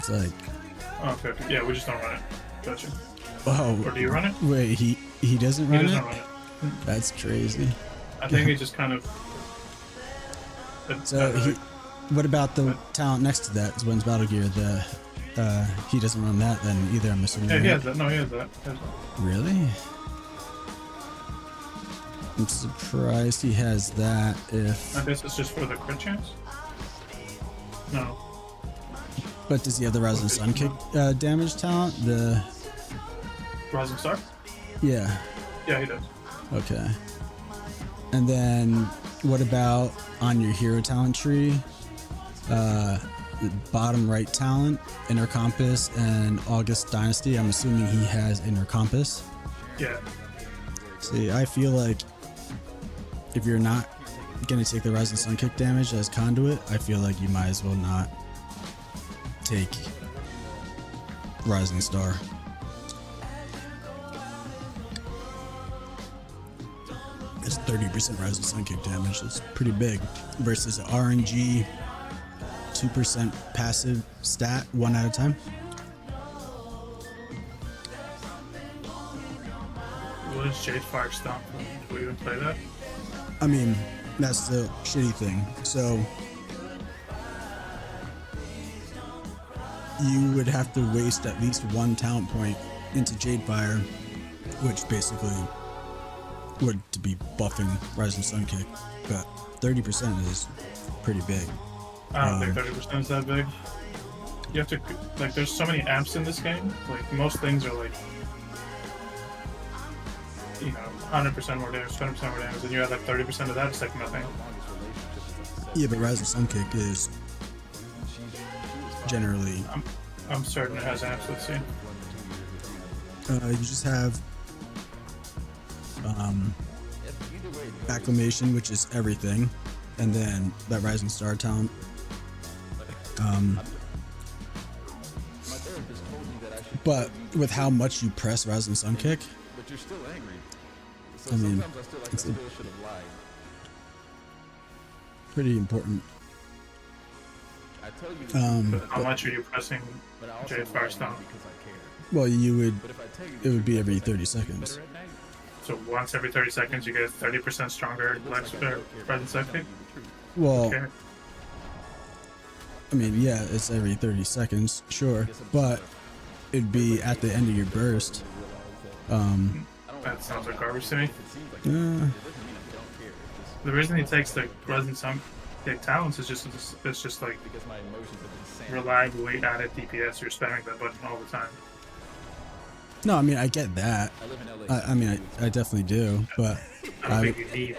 It's like, Oh, okay, okay. Yeah, we just don't run it. Gotcha. oh, Or do you run it? wait, he doesn't He run doesn't it? run it. That's crazy. I think he just kind of. So what about the talent next to that? When's Battle Gear? He doesn't run that then either, I'm assuming. Yeah, he right? has that. No, he has that. Really? I'm surprised he has that. If I guess it's just for the crit chance. No. but does he have the Rising Sun Kick damage talent? The Rising Star? yeah. Yeah, he does. Okay. And then what about on your hero talent tree? The bottom right talent, Inner Compass and August Dynasty. I'm assuming he has Inner Compass. Yeah. See, I feel like if you're not gonna take the Rising Sun Kick damage as conduit, I feel like you might as well not take Rising Star. It's 30% Rising Sun Kick damage. It's pretty big versus RNG 2% passive stat 1 at a time. What is Jade Fire Stomp? Do we even play that? I mean, that's the shitty thing. So you would have to waste at least 1 talent point into Jade Fire, which basically would to be buffing Rising Sun Kick, but 30% is pretty big. I don't think 30% is that big. You have to, like, there's so many amps in this game. Like, most things are like, you know, 100% more damage, 20% more damage, and you have like 30% of that, it's like nothing. Yeah, but Rising Sun Kick is generally. I'm certain it has amps, let's see. You just have Acclamation, which is everything, and then that Rising Star talent. But with how much you press Rising Sun Kick, I mean, it's pretty important. How much are you pressing Jade Fire Stomp? Well, it would be every 30 seconds. So once every 30 seconds, you get 30% stronger Rising Sun Kick? Well, Okay. I mean, yeah, it's every 30 seconds, sure, but it'd be at the end of your burst. That sounds like garbage to me. The reason he takes the Rising Sun Kick talents is just like reliably added DPS. You're spamming that button all the time. No, I mean, I get that. I mean, I definitely do, but I don't think you need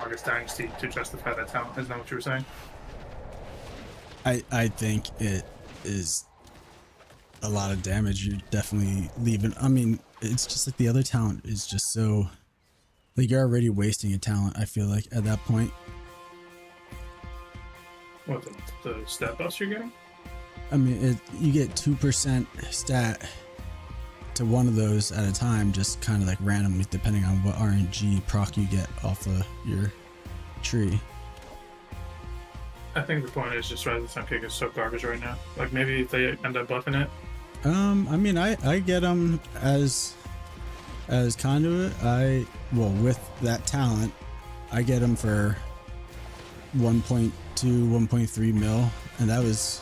August Dynasty to justify that talent. Isn't that what you were saying? I think it is a lot of damage. You're definitely leaving. I mean, it's just like the other talent is just so, like, you're already wasting a talent, I feel like, at that point. What, the stat buffs you're getting? I mean, you get 2% stat to one of those at a time, just kind of like randomly, depending on what RNG proc you get off of your tree. I think the point is just Rising Sun Kick is so garbage right now. Like, maybe if they end up buffing it. I mean, I get them as conduit. Well, with that talent, I get them for 1.2, 1.3 mil, and that was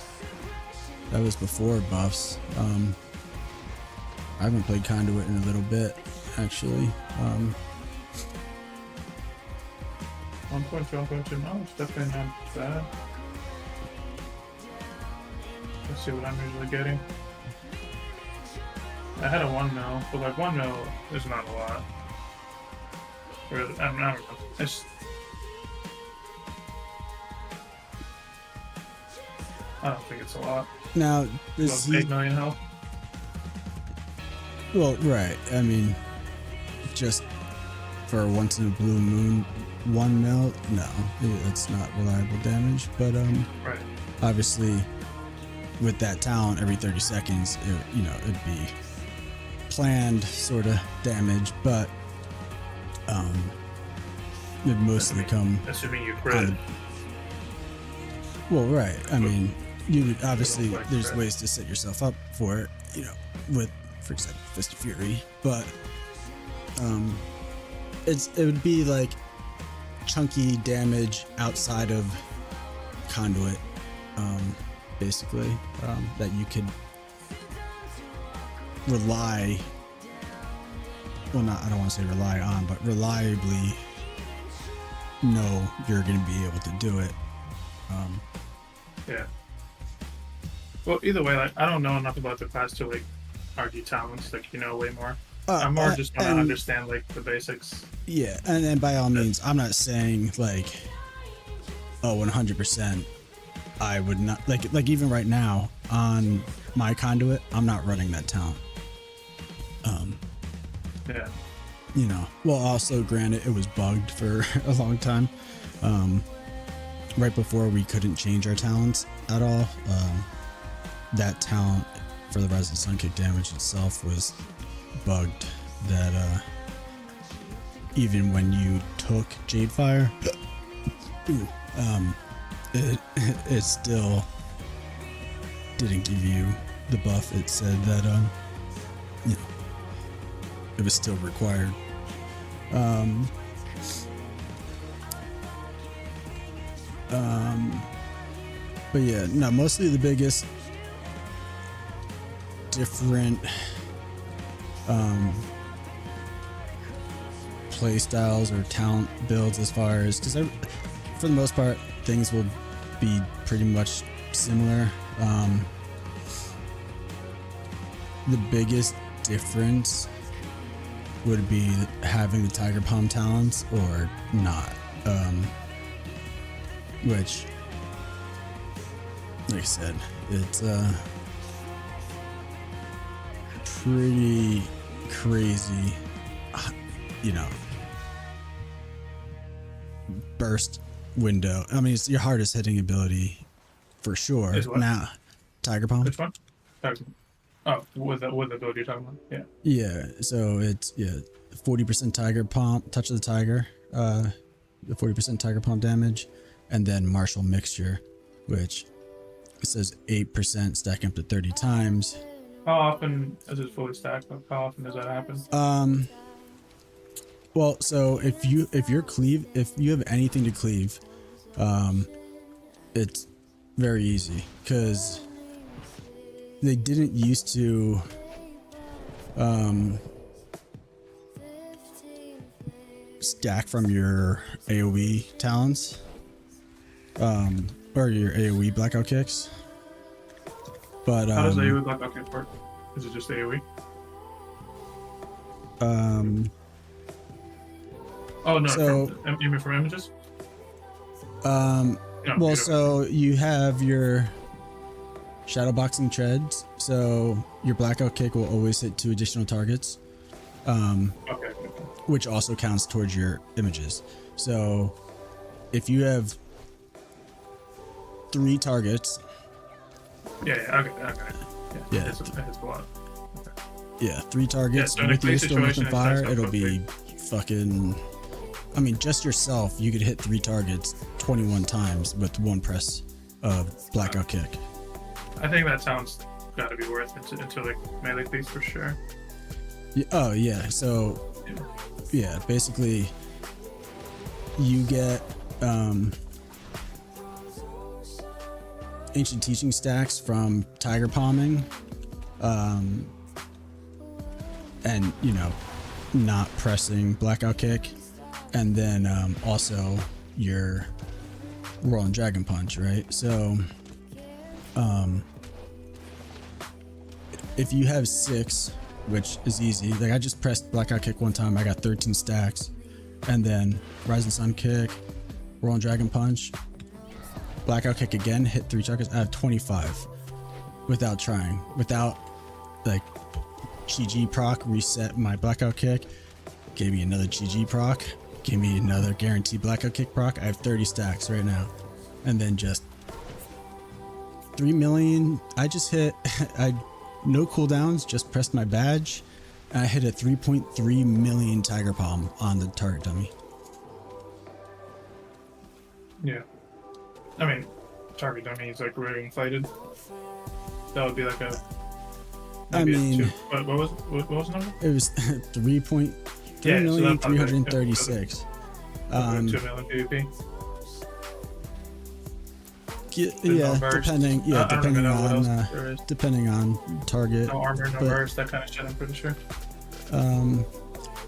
before buffs. I haven't played conduit in a little bit, actually. 1.2, 1.2 mil, it's definitely not bad. Let's see what I'm usually getting. I had a 1 mil, but like 1 mil is not a lot. Really, I don't know. It's, I don't think it's a lot. Now, is 8 million health. Well, right. I mean, just for once in a blue moon, 1 mil? No, it's not reliable damage. But Right. obviously, with that talent, every 30 seconds, it'd be planned sort of damage, but it'd mostly come. Assuming you crit. Well, right. I mean, you obviously there's ways to set yourself up for it, you know, with for example Fist of Fury, but it would be like chunky damage outside of conduit, basically, that you could rely, well, not, I don't want to say rely on, but reliably know you're going to be able to do it. Yeah. Well, either way, like, I don't know enough about the class to like argue talents. Like, you know way more. I'm more just want to understand like the basics. Yeah, and by all means, I'm not saying like, oh, 100%. I would not like even right now on my conduit, I'm not running that talent. Yeah. You know, well, also granted, it was bugged for a long time. Right before we couldn't change our talents at all. That talent for the Rise of the Sun kick damage itself was bugged. That even when you took Jade Fire, it still didn't give you the buff. It said that you know, it was still required. But yeah, no, mostly the biggest different play styles or talent builds as far as, because for the most part things will be pretty much similar. The biggest difference would be having the Tiger Palm talents or not, which, like I said, it's pretty crazy, you know, burst window. I mean, it's your hardest hitting ability for sure. Now, Tiger Palm. Which one? Oh, with the ability you're talking about. Yeah. Yeah. So it's 40% Tiger Palm, Touch of the Tiger, the 40% Tiger Palm damage, and then Martial Mixture, which it says 8% stacking up to 30 times. How often is it fully stacked up? How often does that happen? Well, so if you have anything to cleave, it's very easy, because they didn't used to stack from your AoE talents, or your AoE blackout kicks. But how does AoE blackout kick work? Is it just AoE? Oh no, so, you mean from images? No, well, so you have your shadowboxing treads, so your blackout kick will always hit 2 additional targets, okay. which also counts towards your images. So if you have 3 targets, okay. Yeah. It's a lot. Okay. Yeah, 3 targets so with your Storm Weapon Fire, it'll be fucking, I mean, just yourself, you could hit 3 targets 21 times with 1 press of blackout kick. I think that sounds gotta be worth it into like melee piece for sure. Yeah, oh yeah, so yeah, basically you get ancient teaching stacks from Tiger Palming, and you know, not pressing blackout kick, and then also your Rolling Dragon Punch, right? So if you have 6, which is easy, like I just pressed blackout kick one time, I got 13 stacks, and then Rising Sun kick, Rolling Dragon Punch, blackout kick again, hit 3 targets, I have 25 without trying, without like GG proc, reset my blackout kick, gave me another GG proc, gave me another guaranteed blackout kick proc. I have 30 stacks right now, and then just 3 million. I just hit no cooldowns, just pressed my badge, and I hit a 3.3 million Tiger Palm on the target dummy. Yeah, I mean, target dummy is like rear inflated. That would be like a. I mean, what was the number? It was 3,336. 2 million PvP. Yeah, depending on target. No armor, no burst, that kind of shit. I'm pretty sure.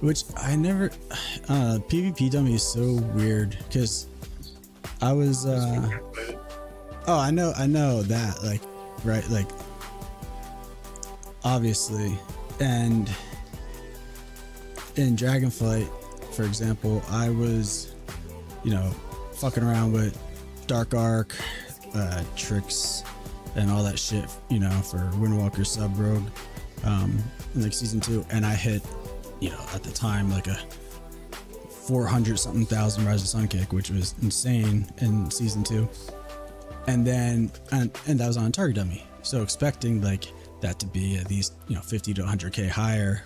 Which I never. PvP dummy is so weird because I was. I know that, like, right, like, obviously, and in Dragonflight, for example, I was, fucking around with Dark Arc, tricks, and all that shit, for Windwalker Sub Rogue, in like season 2, and I hit, at the time, like a 400 something thousand Rise of Sun kick, which was insane in season 2. And then, and that was on target dummy. So expecting like that to be at least, 50 to 100k higher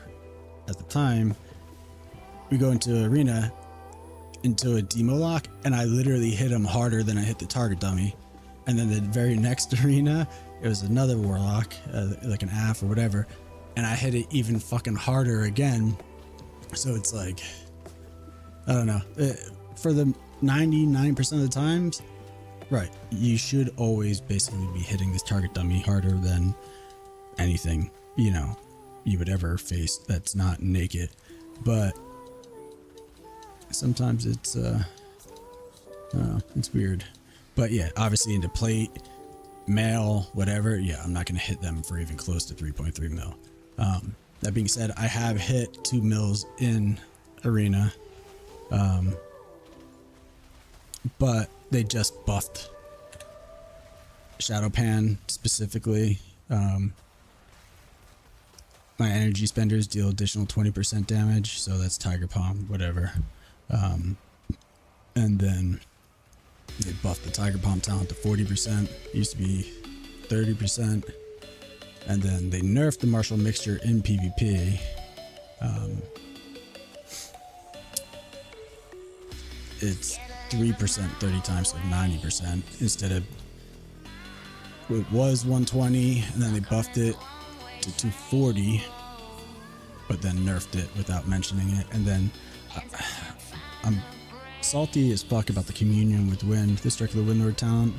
at the time, we go into arena, into a demo lock, and I literally hit him harder than I hit the target dummy. And then the very next arena, it was another warlock, like an AF or whatever, and I hit it even fucking harder again. So it's like, I don't know, for the 99% of the times, right, you should always basically be hitting this target dummy harder than anything, you would ever face that's not naked. But sometimes it's weird. But yeah, obviously into plate, mail, whatever, yeah, I'm not going to hit them for even close to 3.3 mil. That being said, I have hit 2 mils in arena, but they just buffed Shadow Pan specifically. My energy spenders deal additional 20% damage, so that's Tiger Palm, whatever. And then they buffed the Tiger Palm talent to 40%. It used to be 30%. And then they nerfed the martial mixture in PvP. It's 3% 30 times, so 90% instead of, it was 120, and then they buffed it to 240, but then nerfed it without mentioning it. And then I'm salty as fuck about the communion with wind, the Strike of the Windlord talent,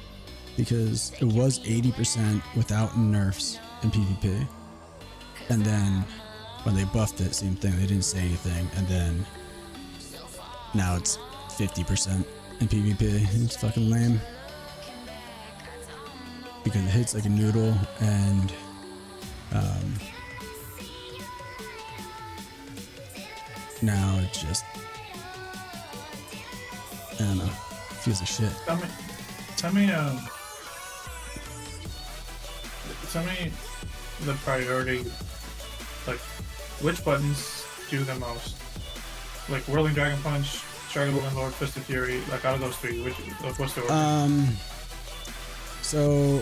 because it was 80% without nerfs in PvP, and then when they buffed it, same thing, they didn't say anything, and then now it's 50% in PvP. It's fucking lame because it hits like a noodle, and now it just, I don't know, feels like shit. Tell me the priority, like, which buttons do the most? Like Whirling Dragon Punch, Strike of the Windlord, Fist of Fury, like out of those three, what's the order? So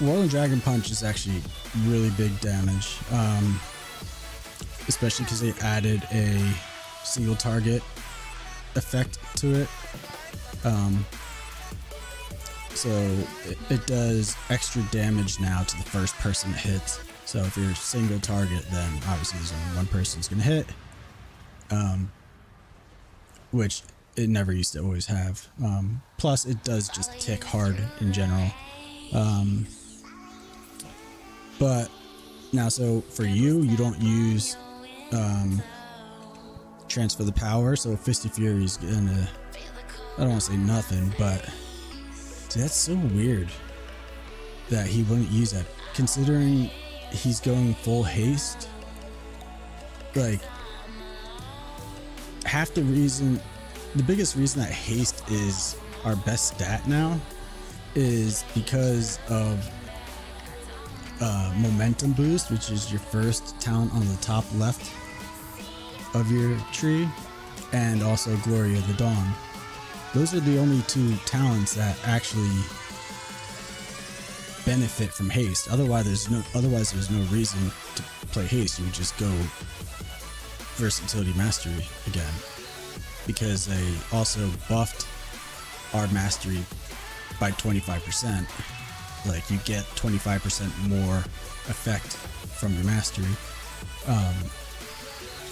Whirling Dragon Punch is actually really big damage, especially because they added a single target effect to it. So it does extra damage now to the first person it hits. So if you're a single target, then obviously there's only one person's gonna hit, which it never used to always have. Plus it does just tick hard in general. But now, so for you don't use transfer the power, so Fist of Fury is gonna, I don't want to say nothing, but dude, that's so weird that he wouldn't use that, considering he's going full haste. Like, half the reason, the biggest reason that haste is our best stat now is because of momentum boost, which is your first talent on the top left of your tree, and also Glory of the Dawn. Those are the only two talents that actually benefit from haste. Otherwise there's no reason to play haste. You would just go versatility mastery again, because they also buffed our mastery by 25%. Like you get 25% more effect from your mastery.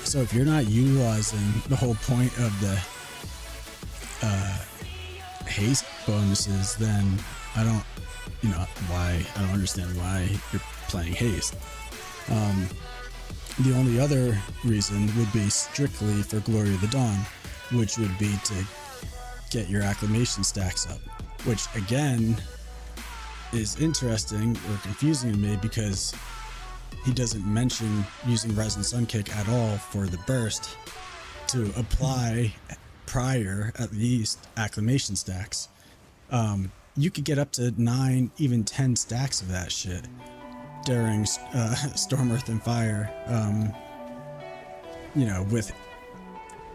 So if you're not utilizing the whole point of the haste bonuses, then I don't understand why you're playing haste. The only other reason would be strictly for Glory of the Dawn, which would be to get your acclamation stacks up, which again is interesting or confusing to me because he doesn't mention using Rise and Sun Kick at all for the burst to apply prior, at least, acclamation stacks. You could get up to 9, even 10 stacks of that shit during Storm, Earth, and Fire. With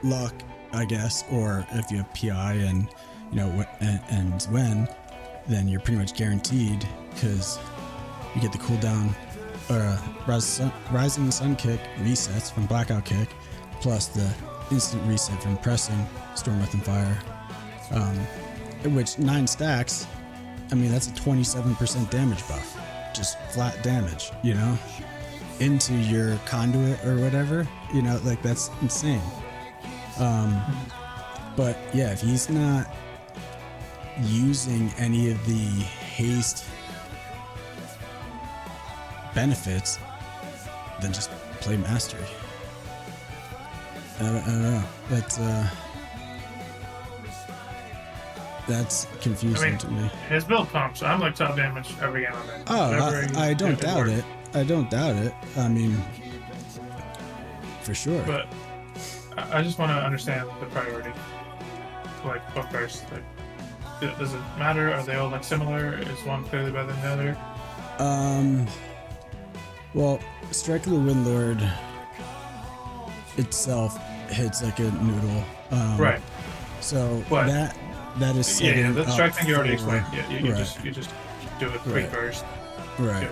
luck, I guess, or if you have PI and and when, then you're pretty much guaranteed because you get the cooldown. Rising Sun Kick resets from Blackout Kick, plus the instant reset from pressing Storm, Earth, and Fire. Which 9 stacks, I mean, that's a 27% damage buff. Just flat damage, into your conduit or whatever, like that's insane. But yeah, if he's not using any of the haste benefits, then just play mastery. I don't know. That's confusing to me. His build pumps. I'm like top damage every game I'm in. Oh, I don't doubt it. I don't doubt it. I mean, for sure. But I just want to understand the priority. Like, what first? Like, does it matter? Are they all like similar? Is one clearly better than the other? Well, Strike of the Windlord itself hits like a noodle. Right. So but, that is setting the strike thing you already for, explained. Yeah, you just do it pre-burst. Right.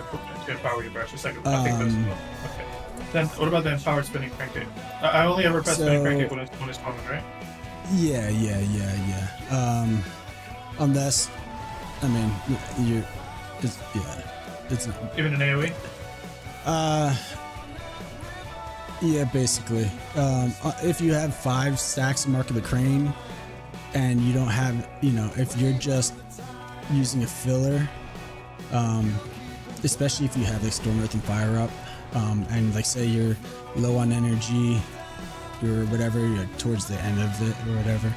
To empower your burst. Second, I think that's okay. Then what about the empowered spinning crankgate? I only ever press spinning crankgate when it's common, right? Yeah. Unless, I mean, it's not. Even an AoE? Yeah, basically. If you have 5 stacks of Mark of the Crane, and you don't have, if you're just using a filler, especially if you have like Storm, Earth, and Fire up, and like say you're low on energy or whatever, you're towards the end of it or whatever,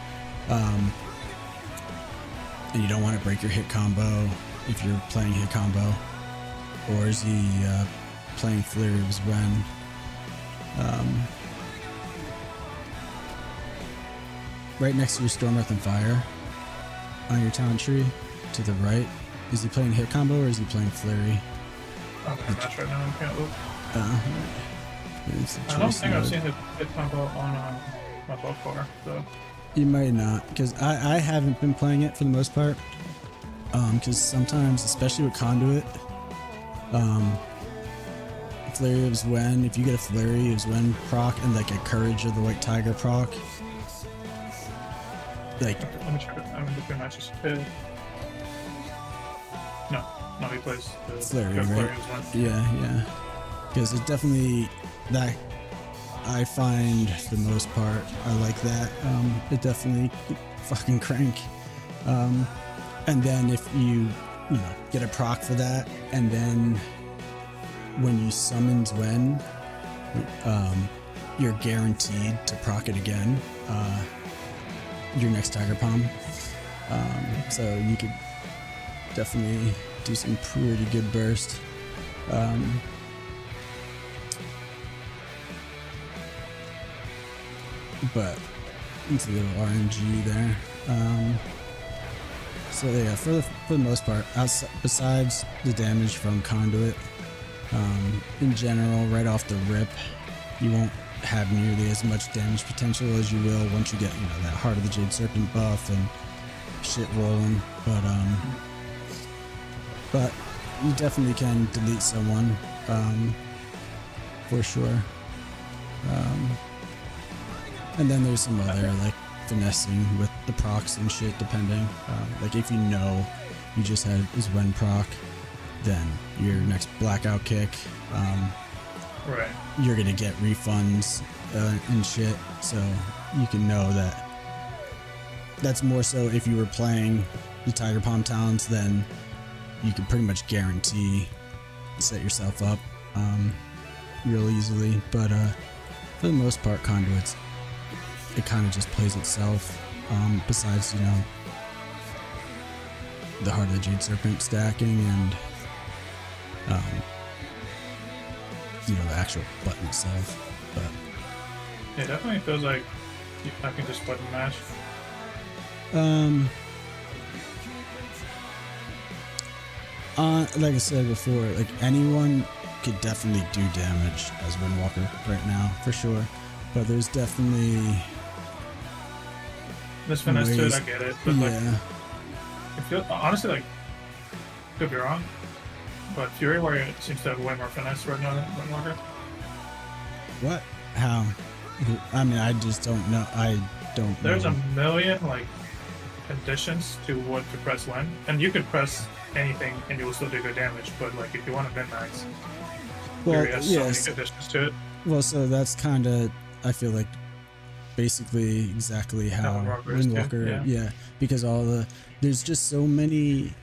and you don't want to break your hit combo if you're playing hit combo, or is he playing Flurries when right next to your Storm, Earth, and Fire on your talent tree to the right, is he playing hit combo or is he playing Flurry? Okay, that's right now. I can't look. Right. I don't think I've seen the hit combo on my bow bar, though. You might not, because I haven't been playing it for the most part. Because sometimes, especially with Conduit, Flurry of Zen, if you get a Flurry of Zen proc and like a Courage of the White Tiger proc, like. Let me check it. I'm between matches. No, he plays the Flurry, right? Yeah. Because it definitely, that I find for the most part, I like that. It definitely fucking crank. And then if you get a proc for that, and then when you summon Zwen, you're guaranteed to proc it again. Your next Tiger Palm. So you could definitely do some pretty good burst. But it's a little RNG there. So yeah, for the most part, besides the damage from Conduit, in general, right off the rip, you won't have nearly as much damage potential as you will once you get that Heart of the Jade Serpent buff and shit rolling. But you definitely can delete someone, for sure. And then there's some other like finessing with the procs and shit, depending. Like if you know you just had his Wen proc, then your next blackout kick, right, you're gonna get refunds and shit. So you can know that. That's more so if you were playing the Tiger Palm talents, then you can pretty much guarantee set yourself up real easily. But for the most part, Conduits, it kind of just plays itself. Besides, you know, the Heart of the Jade Serpent stacking and you know, the actual button itself. But yeah, it definitely feels like I can just button mash. Like I said before, like anyone could definitely do damage as Windwalker right now, for sure. But there's definitely There's finesse to it, I get it. But yeah. like, I feel honestly like, could be wrong, but Fury Warrior seems to have way more finesse right now than Windwalker. What? How? I mean, I just don't know. I don't There's know. a million like conditions to what to press when, and you could press anything and you will still do good damage. But like if you want to min-max, Fury has so many conditions to it. Well, so that's kind of, I feel like, basically exactly how Windwalker, yeah, because there's just so many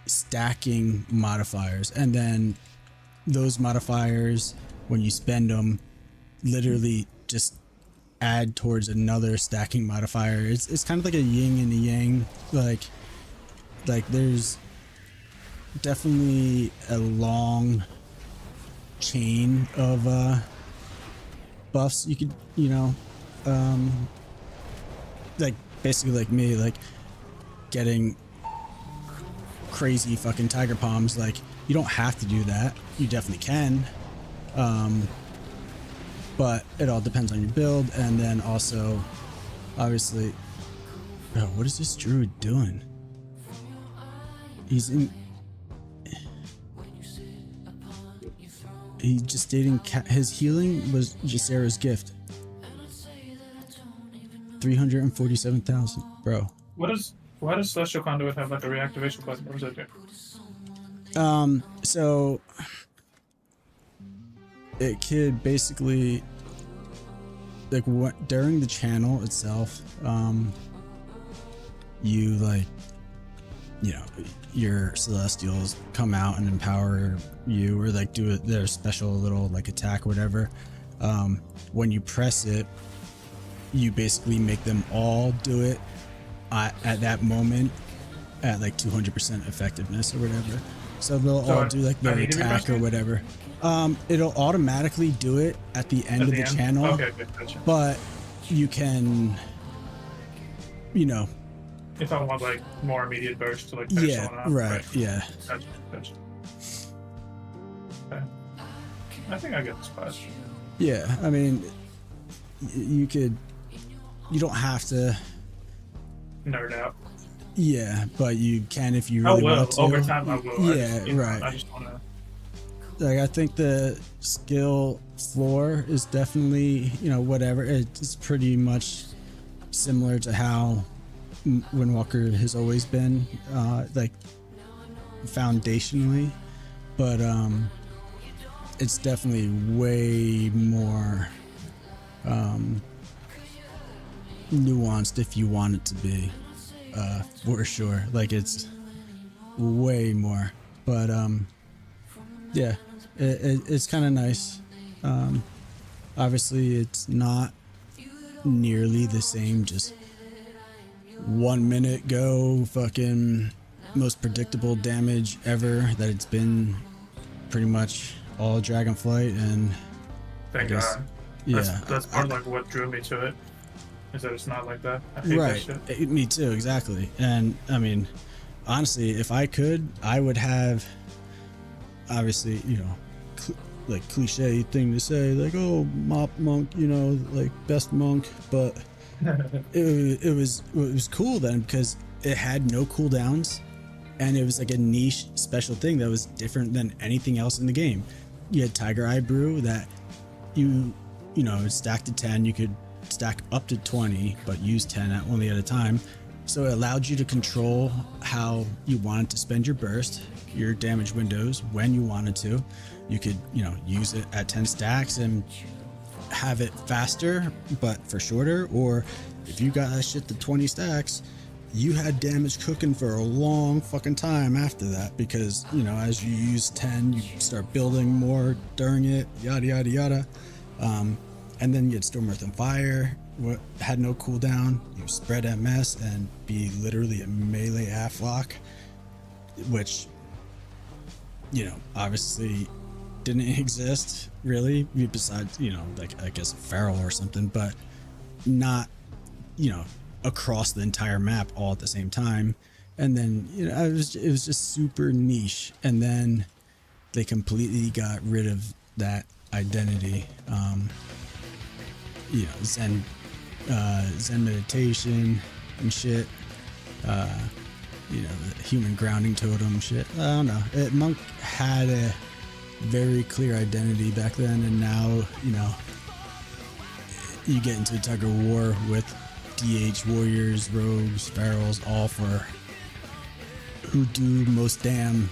stacking modifiers, and then those modifiers, when you spend them, literally just add towards another stacking modifier. It's kind of like a yin and a yang, like there's definitely a long chain of buffs you could, you know, like basically like me, like getting crazy fucking tiger palms. Like you don't have to do that, you definitely can, but it all depends on your build. And then also obviously, bro, what is this druid doing? He's just stating his healing was Ysera's gift. 347,000, bro. Why does Celestial Conduit have like a reactivation button? What does that do? So it could basically, like, during the channel itself, you like, you know, your Celestials come out and empower you, or like do their special little like attack or whatever. When you press it, you basically make them all do it at that moment at like 200% effectiveness or whatever. So they'll all do like their attack or whatever. It'll automatically do it at the end of the channel. Okay, good, gotcha. But you can, you know, if I want like more immediate burst to like finish someone off. Right, yeah. Gotcha. Okay. I think I get this class. Yeah, I mean, you don't have to nerd out. Yeah, but you can if you really want to. Over time I will. Yeah, right. I just want to. Like, I think the skill floor is definitely, you know, whatever. It's pretty much similar to how Windwalker has always been, like, foundationally. But it's definitely way more nuanced if you want it to be, for sure. Like, it's way more. But yeah, it's kind of nice. Obviously it's not nearly the same, just 1 minute go fucking most predictable damage ever that it's been pretty much all Dragonflight. And thank God. Yeah, that's part of like what drew me to it, is that it's not like that. I hate that shit. Me too, exactly. And I mean, honestly, if I could, I would have, obviously, you know, like cliche thing to say, like, oh, mop monk, you know, like best monk, but it was cool then because it had no cooldowns, and it was like a niche special thing that was different than anything else in the game. You had Tiger Eye Brew that you know, stacked to 10, you could stack up to 20, but use 10 only at a time. So it allowed you to control how you wanted to spend your burst, your damage windows when you wanted to. You could, use it at 10 stacks and have it faster, but for shorter. Or if you got that shit to 20 stacks, you had damage cooking for a long fucking time after that, because, as you use 10, you start building more during it, yada, yada, yada. And then you had Storm, Earth, and Fire, what had no cooldown. You spread MS and be literally a melee half-lock, which, obviously didn't exist really, besides, like, I guess, Feral or something, but not, across the entire map all at the same time. And then, it was just super niche. And then they completely got rid of that identity. Zen meditation and shit, the human grounding totem shit. I don't know. Monk had a very clear identity back then, and now, you get into a tug of war with DH warriors, rogues, ferals, all for who do most damn.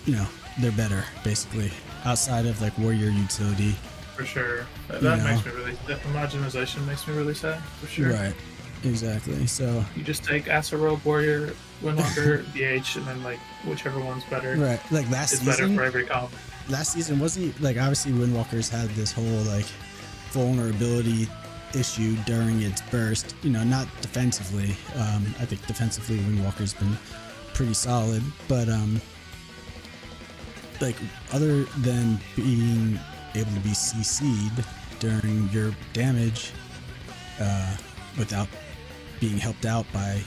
They're better, basically, outside of like warrior utility. For sure. That makes me really, that homogenization makes me really sad, for sure. Right. Exactly. So you just take Asa Rogue, Warrior, Windwalker, DH, and then like whichever one's better. Right. Like last season. It's better for every comp. Last season wasn't like, obviously Windwalkers had this whole like vulnerability issue during its burst. Not defensively. I think defensively Windwalker's been pretty solid, but like other than being able to be CC'd during your damage without being helped out by,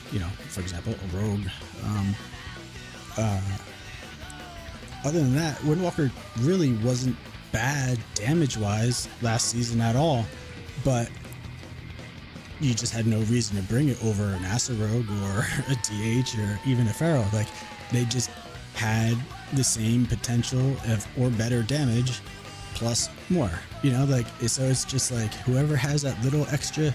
for example, a rogue. Other than that, Windwalker really wasn't bad damage-wise last season at all, but you just had no reason to bring it over an Asa Rogue or a DH or even a Feral. Like, they just had the same potential or better damage plus more, so it's just like whoever has that little extra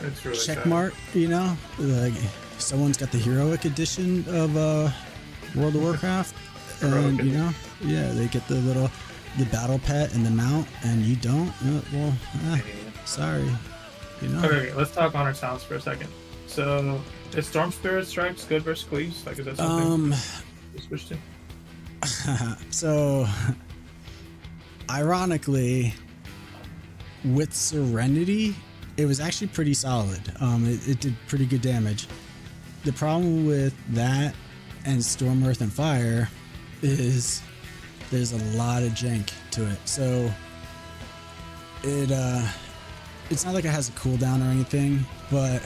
really check sad. mark, like someone's got the heroic edition of World of Warcraft, and they get the battle pet and the mount, and you don't. Sorry, Okay, let's talk honor talents for a second. So, is Storm Spirit Stripes good versus Cleaves? Like, is that something you switch to? So, ironically, with Serenity, it was actually pretty solid. It did pretty good damage. The problem with that and Storm, Earth, and Fire is there's a lot of jank to it. So it's not like it has a cooldown or anything, but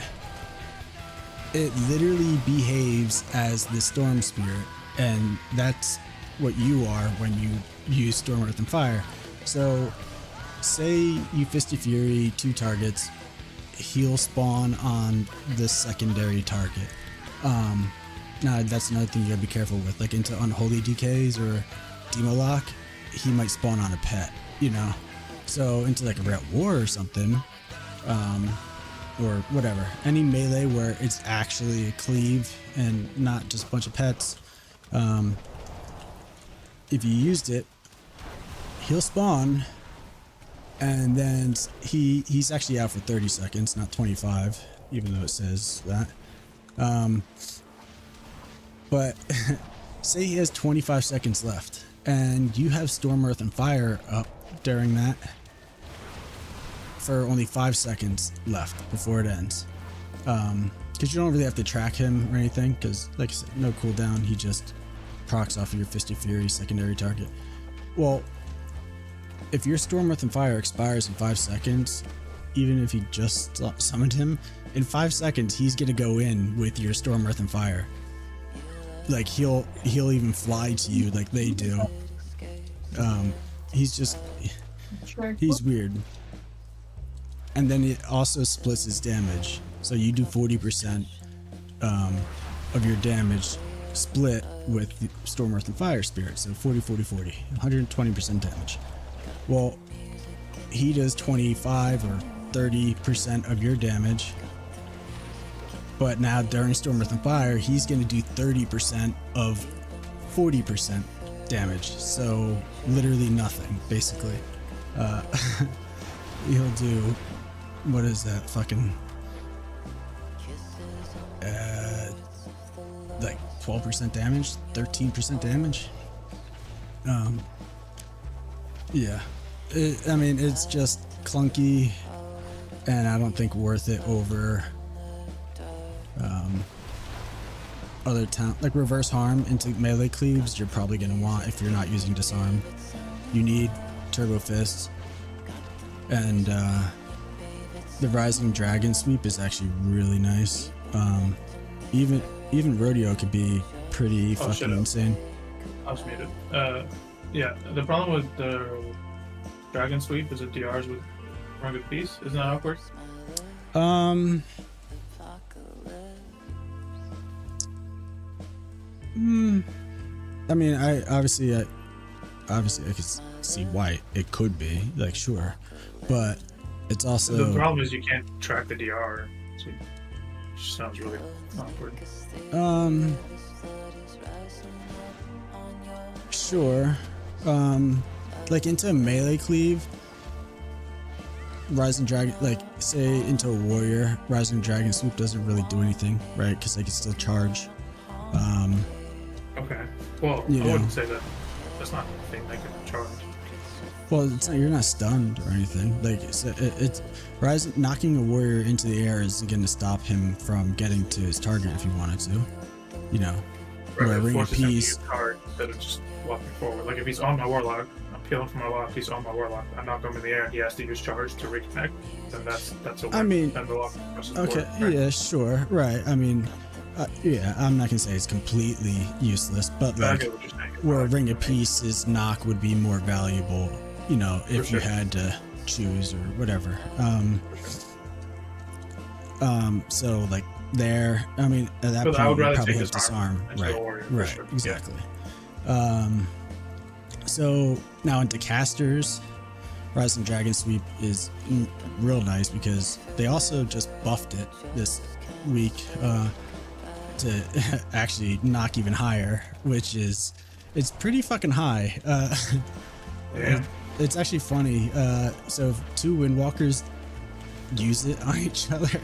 it literally behaves as the Storm Spirit, and that's what you are when you use Storm, Earth, and Fire. So say you Fist of Fury 2 targets, he'll spawn on the secondary target. Now that's another thing you gotta be careful with, like into Unholy DKs or Demo Lock, he might spawn on a pet, so into like a Ret War or something, or whatever, any melee where it's actually a cleave and not just a bunch of pets. If you used it, he'll spawn, and then he's actually out for 30 seconds, not 25, even though it says that. But say he has 25 seconds left, and you have Storm, Earth, and Fire up during that for only 5 seconds left before it ends. Because you don't really have to track him or anything, because like I said, no cooldown, he just procs off of your Fist of Fury secondary target. Well, if your Storm, Earth, and Fire expires in 5 seconds, even if you just summoned him, in 5 seconds he's gonna go in with your Storm, Earth, and Fire. Like he'll even fly to you like they do. He's weird. And then it also splits his damage, so you do 40% of your damage split with the Storm, Earth, and Fire Spirit, so 40 40 40, 120% damage. Well, he does 25 or 30% of your damage. But now during Storm Earth and Fire, he's going to do 30% of 40% damage. So literally nothing, basically. He'll do, what is that, fucking, like 12% damage, 13% damage. Yeah. I mean, it's just clunky, and I don't think worth it over other like reverse harm into melee cleaves. You're probably going to want, if you're not using disarm. You need turbo fists, and the rising dragon sweep is actually really nice. Even rodeo could be pretty fucking insane. I was muted. Yeah, the problem with the dragon sweep is it DRs with rugged piece. Isn't that awkward? I mean, I obviously I could see why it could be, like, sure, but it's also the problem is you can't track the DR. So it just sounds really awkward. Sure. Like into a melee cleave, Rising Dragon, like say into a warrior, Rising Dragon Swoop doesn't really do anything, right? Because they can still charge. Okay. Well, I wouldn't say that. That's not a thing they can charge. Well, it's not, you're not stunned or anything. Like it's Rising, knocking a warrior into the air is going to stop him from getting to his target if he wanted to. You know, right, Ring of Peace. Hard instead of just walking forward. Like if he's on my warlock, I'm peeling from my lock. He's on my warlock. I knock him in the air. He has to use charge to reconnect. Then that's a win. I mean, okay, right? Yeah, sure, right. I mean, yeah, I'm not gonna say it's completely useless, but like where Ring of Peace's knock would be more valuable, you know, if you had to choose or whatever. So like there, I mean, at that point you probably have disarm, right, sure. Exactly. Yeah. So now into casters, Rising Dragon Sweep is real nice because they also just buffed it this week to actually knock even higher, which is, it's pretty fucking high. Yeah. It's actually funny. So if two Windwalkers use it on each other,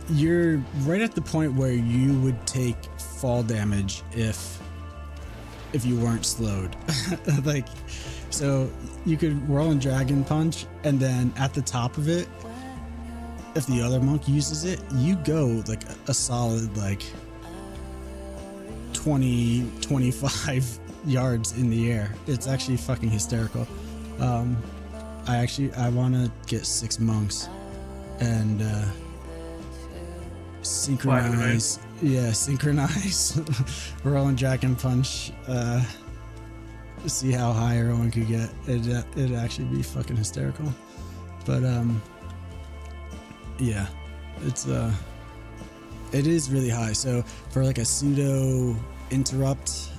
you're right at the point where you would take fall damage if you weren't slowed. Like, so you could whirl and dragon punch, and then at the top of it, if the other monk uses it, you go like a solid like 20-25 yards in the air. It's actually fucking hysterical. I want to get 6 monks and synchronize Whirl and Dragon Punch, see how high everyone could get. It'd actually be fucking hysterical. But yeah, it is really high. So for like a pseudo interrupt,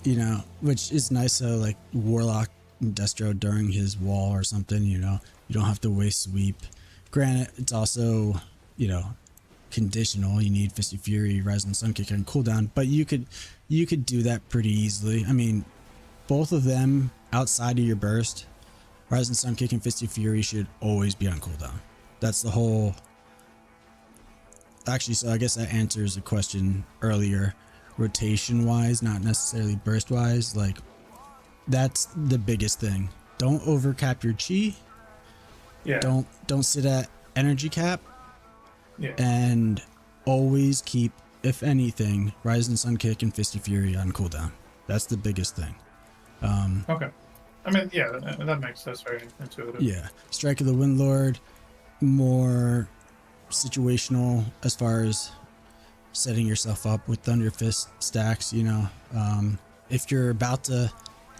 you know, which is nice, so like Warlock Destro during his wall or something, you know, you don't have to waste sweep. Granted, it's also, you know, conditional. You need Fisty Fury, Rising Sun Kick, and cooldown, but you could do that pretty easily. I mean, both of them outside of your burst, Rising Sun Kick and Fisty Fury should always be on cooldown. That's the whole. Actually, so I guess that answers a question earlier. Rotation wise, not necessarily burst wise, like that's the biggest thing. Don't overcap your chi. Yeah. Don't sit at energy cap. Yeah. And always keep, if anything, Rising Sun Kick and Fisty Fury on cooldown. That's the biggest thing. Okay. I mean, yeah, that's very intuitive. Yeah. Strike of the Windlord, more situational as far as setting yourself up with Thunder Fist stacks, you know. If you're about to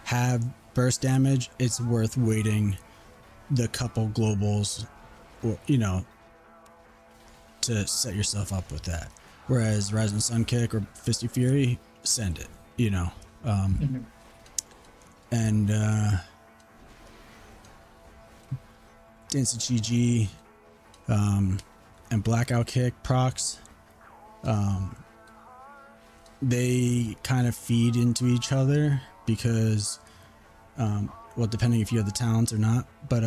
have burst damage, it's worth waiting the couple globals, or, you know, to set yourself up with that. Whereas Rising Sun Kick or Fisty Fury, send it, you know. And Dance Chi, and Blackout Kick procs, they kind of feed into each other because, well, depending if you have the talents or not, but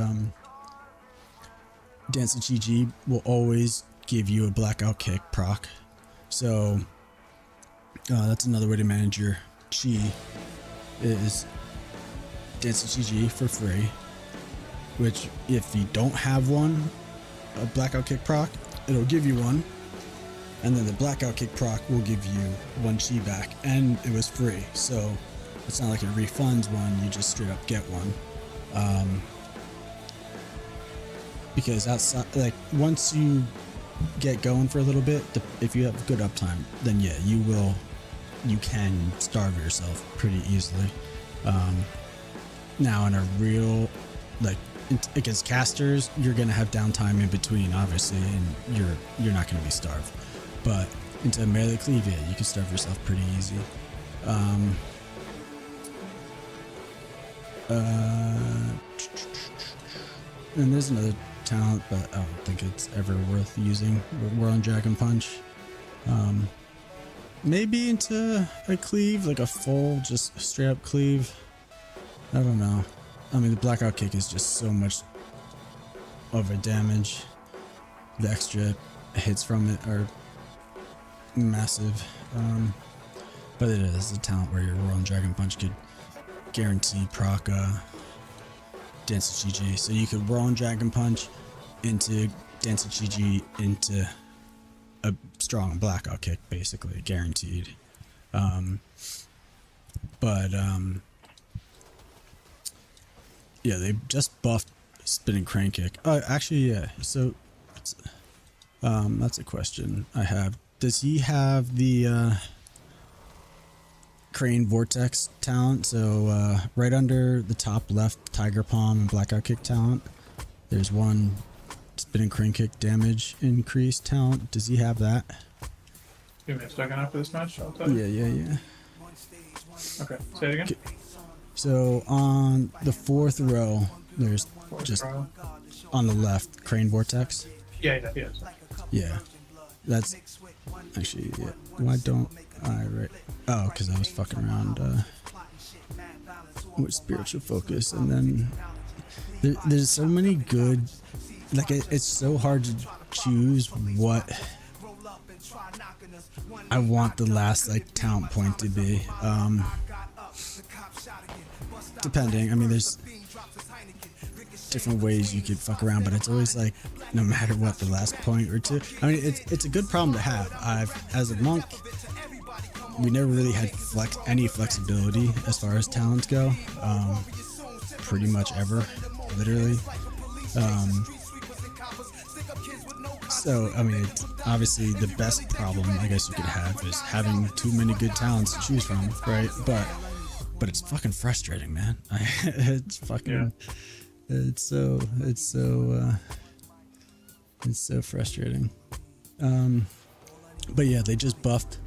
Dance Chi will always give you a Blackout Kick proc. So that's another way to manage your chi, is Dance Chi for free, which if you don't have one, a Blackout Kick proc, it'll give you one, and then the Blackout Kick proc will give you one chi back, and it was free, so it's not like it refunds one, you just straight up get one. Because outside, like, once you get going for a little bit, if you have good uptime, then yeah, you can starve yourself pretty easily. Now in a real, like, against casters, you're gonna have downtime in between, obviously, and you're not gonna be starved. But into melee cleave, yeah, you can starve yourself pretty easy. And there's another talent, but I don't think it's ever worth using. We're on Dragon Punch. Maybe into a cleave, like a full, just straight up cleave. I don't know. I mean, the Blackout Kick is just so much over damage. The extra hits from it are massive. But it is a talent where your Royal Dragon Punch could guarantee proc Dance Chi. So you could Royal Dragon Punch into Dance Chi into a strong Blackout Kick, basically guaranteed. Yeah, they just buffed Spinning Crane Kick. Actually, yeah. So that's a question I have. Does he have the Crane Vortex talent? So right under the top left Tiger Palm and Blackout Kick talent, there's one Spinning Crane Kick damage increase talent. Does he have that? Give me a second after this match, I'll tell you. Yeah. Okay, say it again. Okay. So on the fourth row, there's on the left, Crane Vortex. Yeah. Yeah. That's actually, yeah. Why don't I write? Oh, because I was fucking around with Spiritual Focus, and then there's so many good, like, it's so hard to choose what I want the last, like, talent point to be. Depending, I mean, there's different ways you could fuck around, but it's always like, no matter what, the last point or two. I mean, it's a good problem to have. As a monk, we never really had any flexibility as far as talents go. Pretty much ever, literally. So, I mean, it's obviously the best problem I guess you could have is having too many good talents to choose from, right? But it's fucking frustrating, man. It's fucking, yeah. It's so frustrating. But yeah, they just buffed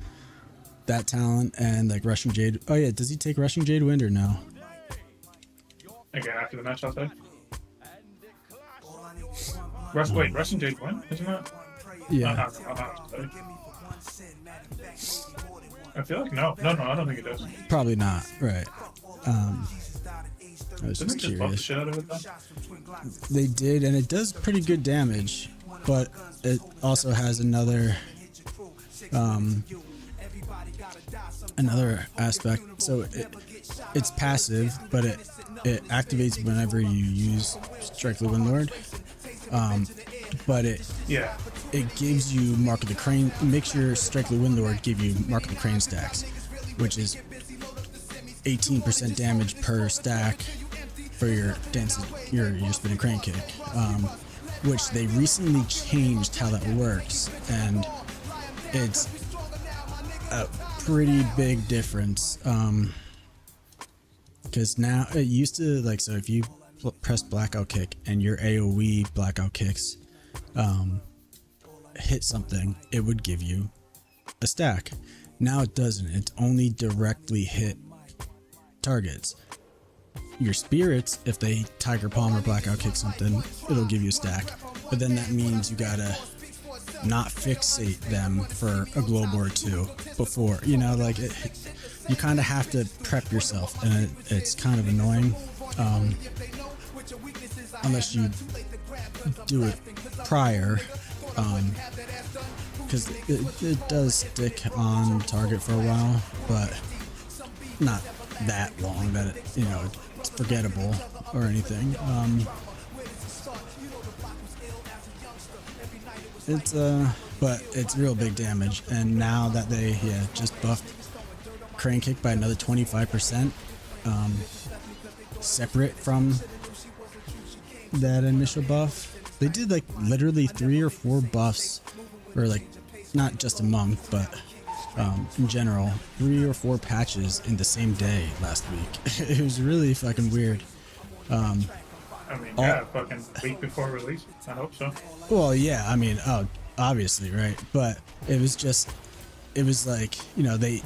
that talent and like Rushing Jade. Oh yeah, does he take Rushing Jade Wind or no? Again, after the match, I'll say. Rushing Jade Wind, isn't it? Yeah. I feel like no, I don't think it does. Probably not, right? I was just curious. Buff the shit out of it, though? They did, and it does pretty good damage, but it also has another aspect. So it's passive, but it activates whenever you use Strike the Windlord. But it gives you Mark of the Crane. Makes your Strike the Windlord give you Mark of the Crane stacks, which is 18% damage per stack for your Spinning Crane Kick, which they recently changed how that works, and it's a pretty big difference. Because now it used to, like, so if you press Blackout Kick and your AoE Blackout Kicks hit something, it would give you a stack. Now it doesn't. It only directly hit targets. your spirits, if they Tiger Palm or Blackout kick something, it'll give you a stack. But then that means you gotta not fixate them for a globe or two before, you know, like you kind of have to prep yourself, and it's kind of annoying unless you do it prior, because it does stick on target for a while, but not that long that it, you know, it's forgettable or anything. It's but it's real big damage, and now that they just buffed Crane Kick by another 25%, separate from that initial buff, they did like literally 3 or 4 buffs, or like not just a month, but in general 3 or 4 patches in the same day last week. It was really fucking weird. I mean, yeah, fucking week before release. I hope so. Well, yeah, I mean, obviously, right? But it was like, you know, they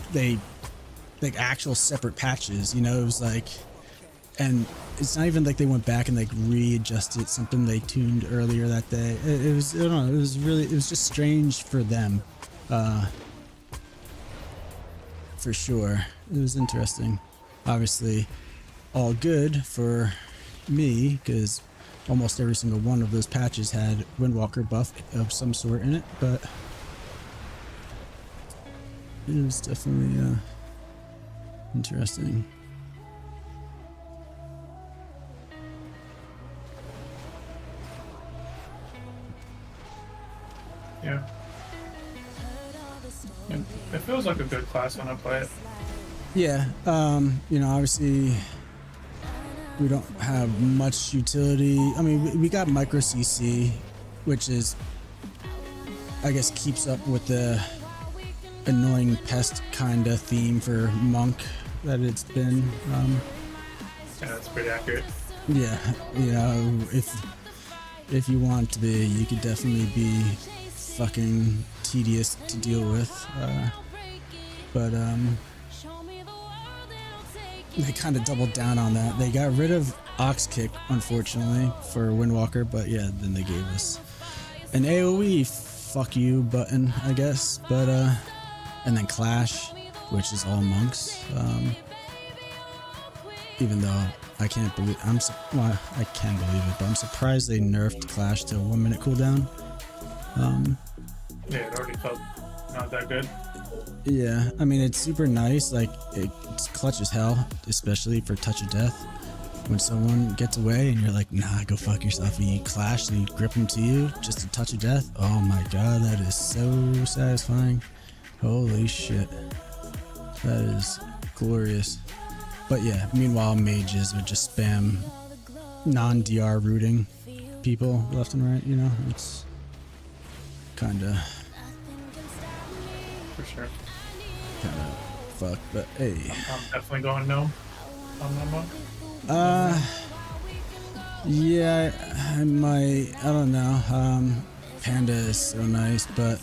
like actual separate patches, you know. It was like, and it's not even like they went back and like readjusted something they tuned earlier that day. It was, I don't know, it was just strange for them, for sure. It was interesting. Obviously, all good for me, because almost every single one of those patches had Windwalker buff of some sort in it, but it was definitely interesting. Yeah. It feels like a good class when I play it. Yeah, you know, obviously we don't have much utility. I mean, we got micro CC, which is, I guess, keeps up with the annoying pest kind of theme for Monk that it's been. Yeah, that's pretty accurate. Yeah, you know, if you want to be, you could definitely be fucking tedious to deal with, but they kind of doubled down on that. They got rid of Ox Kick, unfortunately, for Windwalker, but yeah, then they gave us an AoE fuck you button, I guess, but and then Clash, which is all monks, even though I can't believe, well, I can believe it, but I'm surprised they nerfed Clash to a 1 minute cooldown. Yeah, it already felt not that good. Yeah, I mean, it's super nice, like it's clutch as hell, especially for Touch of Death. When someone gets away and you're like, nah, go fuck yourself, and you Clash and you grip them to you, just a Touch of Death. Oh my god, that is so satisfying. Holy shit, that is glorious. But yeah, meanwhile, mages would just spam non-DR rooting people left and right, you know. It's kinda, For sure. kinda fucked, but hey. I'm definitely going no on that one. Yeah, I might, I don't know. Panda is so nice, but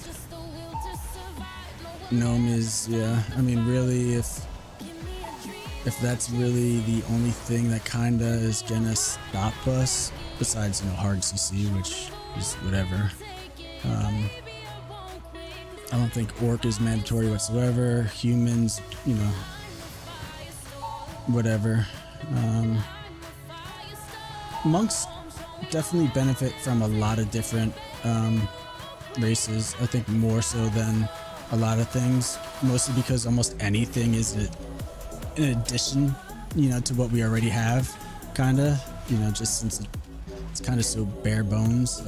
Gnome is, yeah, I mean, really, if that's really the only thing that kinda is gonna stop us, besides, you know, hard CC, which is whatever. I don't think Orc is mandatory whatsoever. Humans, you know, whatever. Monks definitely benefit from a lot of different races. I think more so than a lot of things, mostly because almost anything is an addition, you know, to what we already have, kinda, you know, just since it's kind of so bare bones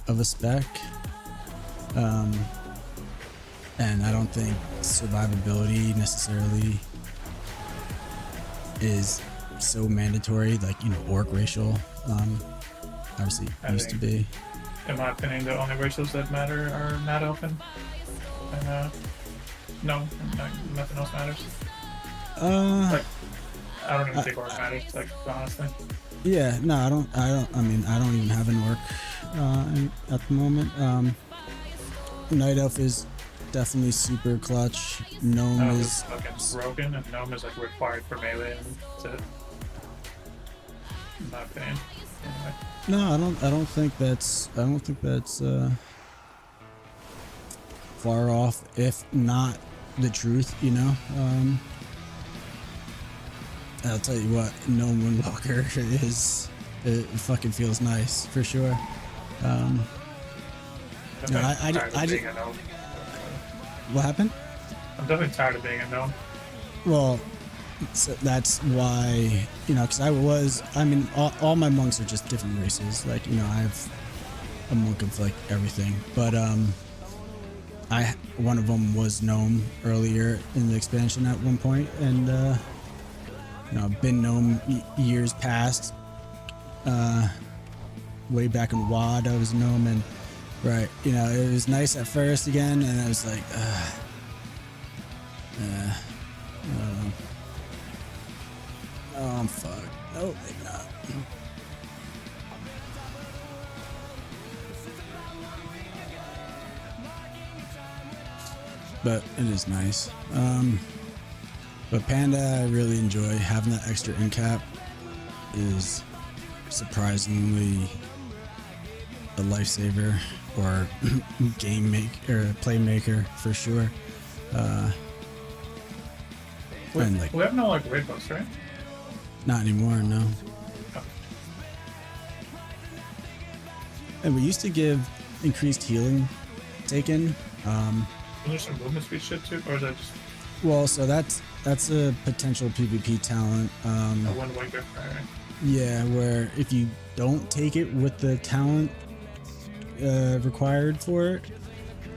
of a spec. And I don't think survivability necessarily is so mandatory, like, you know, Orc racial obviously used to be. In my opinion, the only racials that matter are not elfin. And no, nothing else matters. Like, I don't even think Orc matters, like, honestly. Yeah, no, I mean, I don't even have an Orc at the moment. Night Elf is definitely super clutch. Gnome Oh, is it's fucking broken, and Gnome is like required for melee, and that's it. In my opinion. Anyway. no, I don't think that's far off, if not the truth, you know. I'll tell you what, Gnome Windwalker it fucking feels nice for sure. No, I just what happened? I'm definitely tired of being a gnome. Well, so that's why, you know, because I mean, all my monks are just different races. Like, you know, I have a monk of like everything, but one of them was gnome earlier in the expansion at one point, and you know, I've been gnome years past. Way back in WAD, I was gnome, and right, you know, it was nice at first again, and I was like, oh, I'm fucked. No, maybe not. But it is nice. But Panda, I really enjoy having that extra end cap. Is surprisingly a lifesaver, or game maker, or playmaker for sure. And like, we have no like raid buffs, right? not anymore, no. Oh. And we used to give increased healing taken. Is there some movement speed shit too, or is that just? Well, so that's a potential PvP talent. A one way good right? Yeah, where if you don't take it with the talent required for it,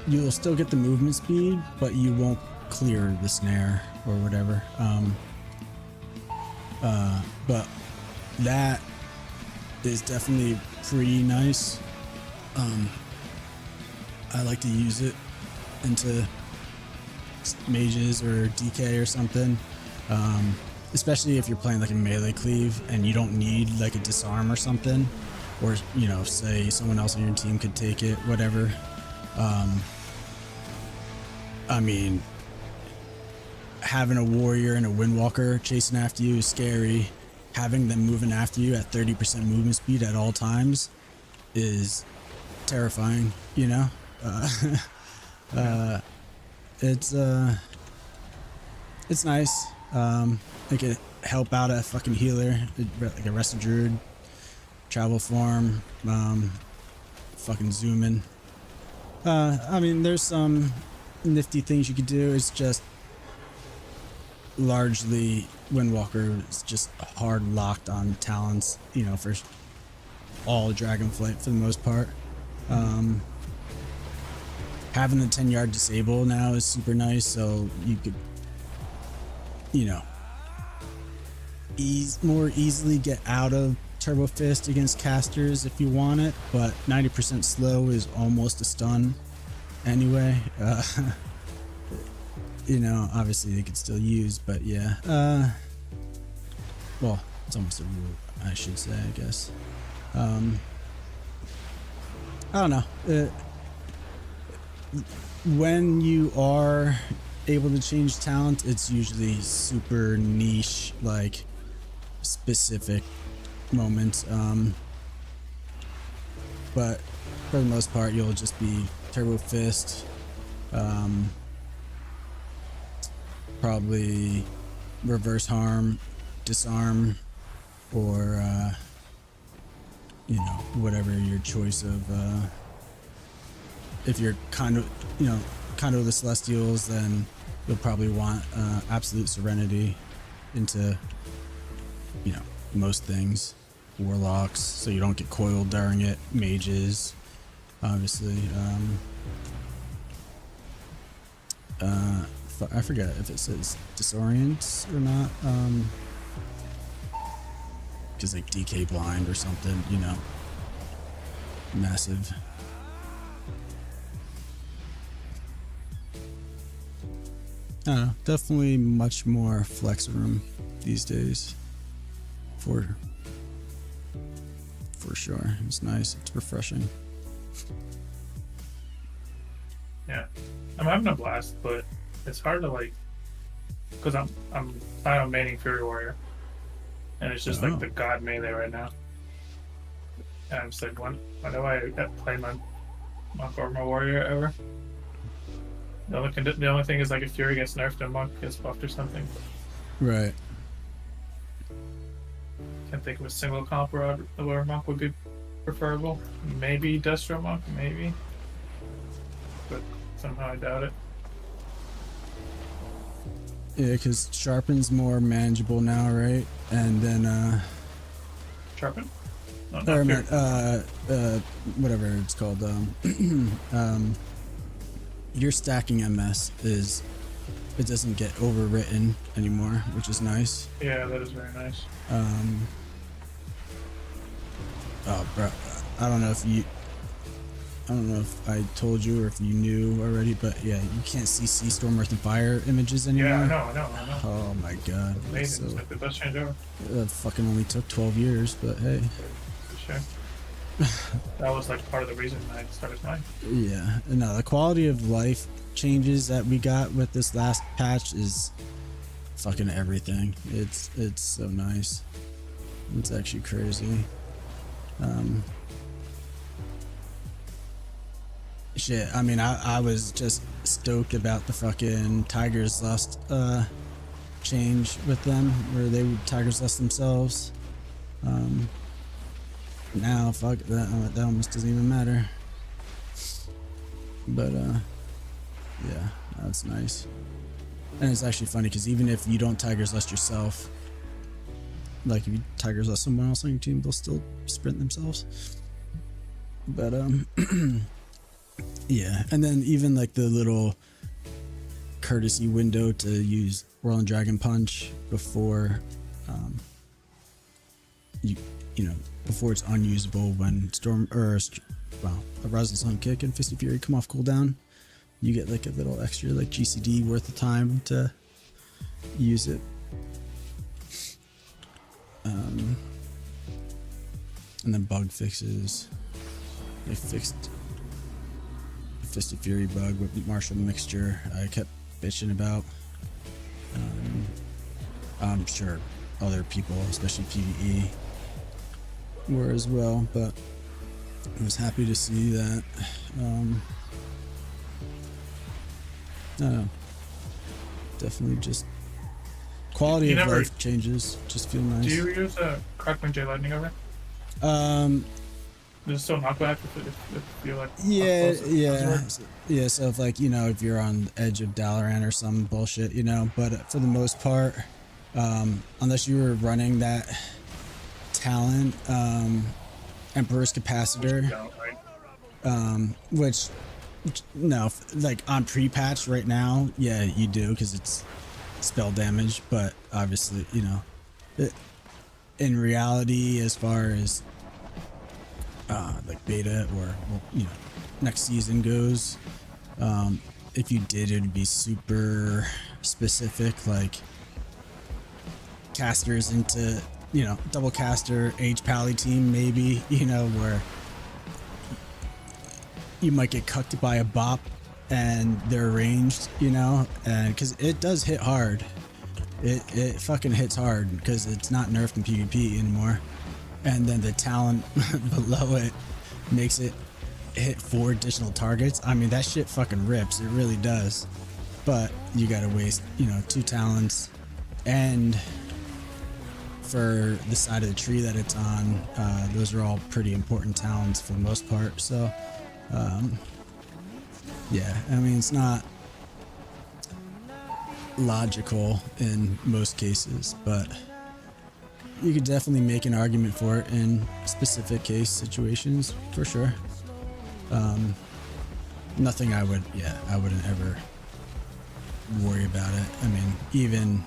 you'll still get the movement speed, but you won't clear the snare or whatever. But that is definitely pretty nice. I like to use it into mages or DK or something. Especially if you're playing like a melee cleave and you don't need like a disarm or something, or, you know, say someone else on your team could take it, whatever. I mean, having a warrior and a windwalker chasing after you is scary. Having them moving after you at 30% movement speed at all times is terrifying, you know. It's nice. It could help out a fucking healer, like a Rested Druid, travel form, fucking zoom in. I mean, there's some nifty things you could do. It's just largely Windwalker is just hard locked on talents, you know, for all Dragonflight for the most part. Having the 10-yard disable now is super nice, so you could, you know, more easily get out of Turbo Fist against casters if you want it, but 90% slow is almost a stun anyway. You know, obviously they could still use, but yeah. Well, it's almost a rule, I should say, I guess. I don't know. When you are able to change talent, it's usually super niche, like specific moments. But for the most part, you'll just be Turbo Fist, probably reverse harm, disarm, or you know, whatever your choice of. If you're kind of the Celestials, then you'll probably want Absolute Serenity into, you know, most things. Warlocks, so you don't get coiled during it. Mages, obviously. I forget if it says Disorient or not. Because like DK Blind or something, you know. Massive. I don't know, definitely much more flex room these days. For sure. It's nice, it's refreshing. Yeah. I'm having a blast, but it's hard to like, because I'm planning on maining Fury Warrior, and it's just like the god melee right now. And I'm just like, when do I play my Monk or my Warrior ever? The only thing is like if Fury gets nerfed and Monk gets buffed or something. Right. Can't think of a single comp where Monk would be preferable. Maybe Destro Monk, maybe. But somehow I doubt it. Yeah, because Sharpen's more manageable now, right? And then Sharpen? No, or whatever it's called. Your stacking MS is, it doesn't get overwritten anymore, which is nice. Yeah, that is very nice. Oh, bro, I don't know if I told you or if you knew already, but yeah, you can't see Sea Storm, Earth and Fire images anymore. Yeah, I know. Oh my god. Amazing. It's like the best change ever. That fucking only took 12 years, but hey. For sure. That was like part of the reason I started playing. Yeah, no, the quality of life changes that we got with this last patch is fucking everything. It's so nice. It's actually crazy. Shit, I mean, I was just stoked about the fucking Tiger's Lust change with them, where they would Tiger's Lust themselves. Now, fuck, that almost doesn't even matter. But, yeah, that's nice. And it's actually funny, because even if you don't Tiger's Lust yourself, like, if you Tiger's Lust someone else on your team, they'll still sprint themselves. But, yeah, and then even, like, the little courtesy window to use Whirling Dragon Punch before, you know, before it's unusable when a Rising Sun Kick and Fist of Fury come off cooldown, you get like a little extra like GCD worth of time to use it. And then bug fixes. They fixed the Fist of Fury bug with Martial Mixture I kept bitching about. I'm sure other people, especially PvE, were as well, but I was happy to see that. I don't know, definitely just quality of life changes, just feel nice. Do you use Crackling J Lightning over? Does it still knock back if you're like yeah, so if like, you know, if you're on the edge of Dalaran or some bullshit, you know, but for the most part, unless you were running that talent, Emperor's Capacitor, which no, like on pre-patch right now, yeah, you do, because it's spell damage, but obviously, you know, in reality, as far as like beta or, you know, next season goes, if you did, it would be super specific, like casters into, you know, double caster Age Pally team, maybe, you know, where you might get cucked by a bop and they're ranged, you know, and because it does hit hard, it fucking hits hard because it's not nerfed in PvP anymore, and then the talent below it makes it hit 4 additional targets. I mean, that shit fucking rips, it really does, but you gotta waste, you know, 2 talents, and for the side of the tree that it's on, those are all pretty important talents for the most part, so yeah, I mean, it's not logical in most cases, but you could definitely make an argument for it in specific case situations, for sure. Nothing I wouldn't ever worry about it. I mean, even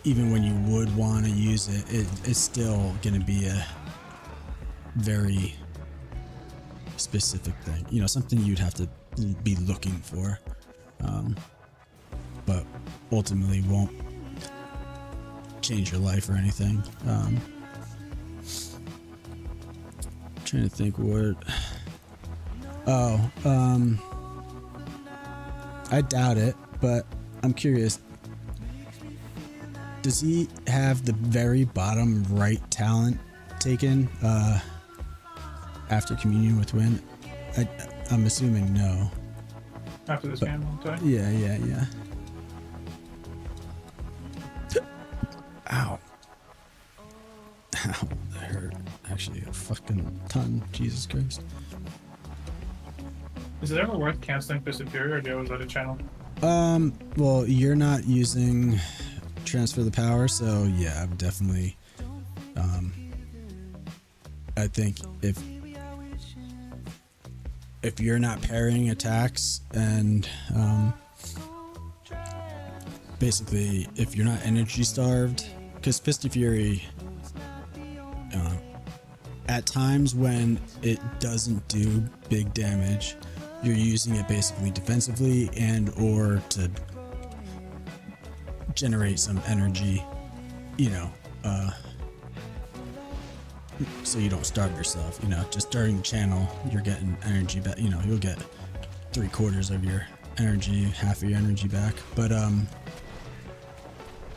when you would want to use it, it's still going to be a very specific thing, you know, something you'd have to be looking for, but ultimately won't change your life or anything. Trying to think what. I doubt it, but I'm curious. Does he have the very bottom right talent taken after communion with wind? I'm assuming no. After this game, time? Yeah. Ow. Ow, that hurt. Actually, a fucking ton. Jesus Christ. Is it ever worth canceling Fist of Fury, or do you always let it channel? Well, you're not using transfer the power, so yeah, I would definitely, I think if you're not parrying attacks and, basically if you're not energy starved, because Fist of Fury, at times when it doesn't do big damage, you're using it basically defensively and or to generate some energy, so you don't starve yourself. Just during the channel you're getting energy back. You'll get 3/4 of your energy, half of your energy back. But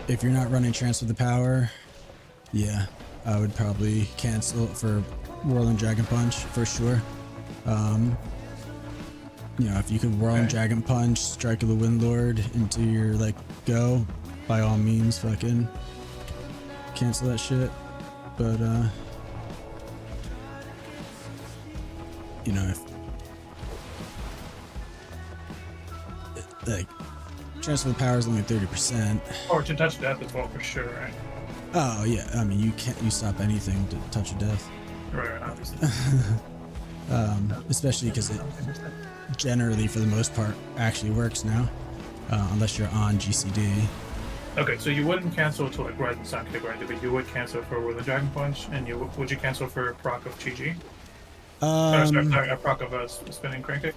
if you're not running transfer the power, yeah, I would probably cancel it for Whirling Dragon Punch for sure. If you could Whirling Dragon Punch, Strike of the Windlord into your go, by all means, fucking cancel that shit. But if transfer the power is only 30%. Or to touch death as well, for sure, right? Oh yeah, I mean you stop anything to touch a death. Right, obviously. Especially because it generally, for the most part, actually works now, unless you're on GCD. Okay, so you wouldn't cancel to Rise and Sun Kick, right? But you would cancel for Whirling Dragon Punch, and would you cancel for proc of GG? Sorry, a proc of a Spinning Crank Kick?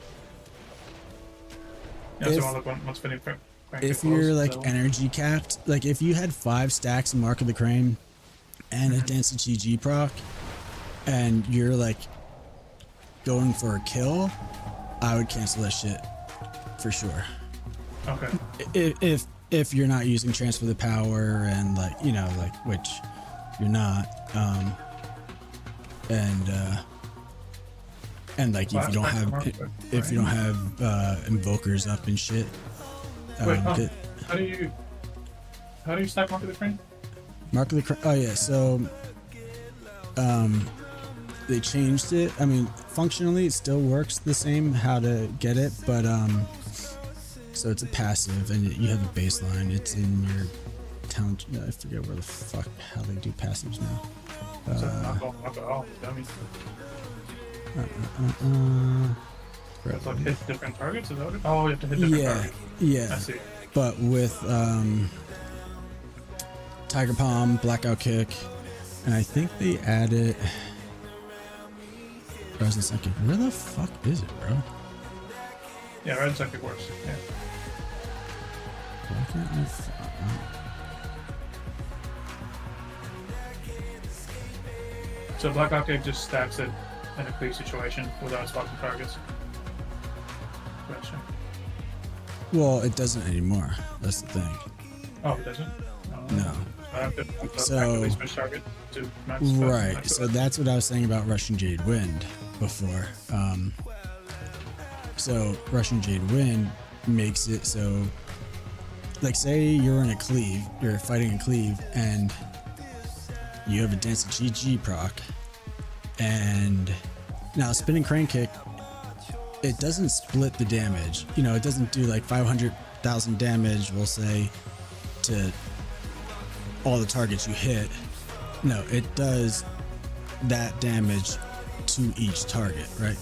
Yeah, so one Spinning Crank Kick. If you're energy capped, if you had 5 stacks of Mark of the Crane and a Dance of GG proc, and you're going for a kill, I would cancel that shit for sure. Okay. If you're not using transfer the power and which you're not, and if you don't have invokers up and shit. Wait, how do you stack Mark of the Crane? Mark of the Crane. Oh yeah, so they changed it. I mean, functionally it still works the same how to get it, but so it's a passive and you have a baseline. It's in your talent. I forget where the fuck how they do passives now. It's hit different targets. Is that what it? Oh, you have to hit different targets. Yeah. I see. But with Tiger Palm, Blackout Kick, and I think they added. Rise and Sun Kick. Where the fuck is it, bro? Yeah, Rise and Sun Kick works. Yeah. Why can't I? So Blackout Kick just stacks it in a cleave situation without swapping targets. Gotcha. Well, it doesn't anymore. That's the thing. Oh, it doesn't? No. I have to So switch target to max. Right. So that's what I was saying about Russian Jade Wind before. So Russian Jade Wind makes it so, say you're in a cleave, you're fighting a cleave, and you have a Dance of GG proc, and now Spinning Crane Kick, it doesn't split the damage. It doesn't do 500,000 damage, we'll say, to all the targets you hit. No, it does that damage to each target, right?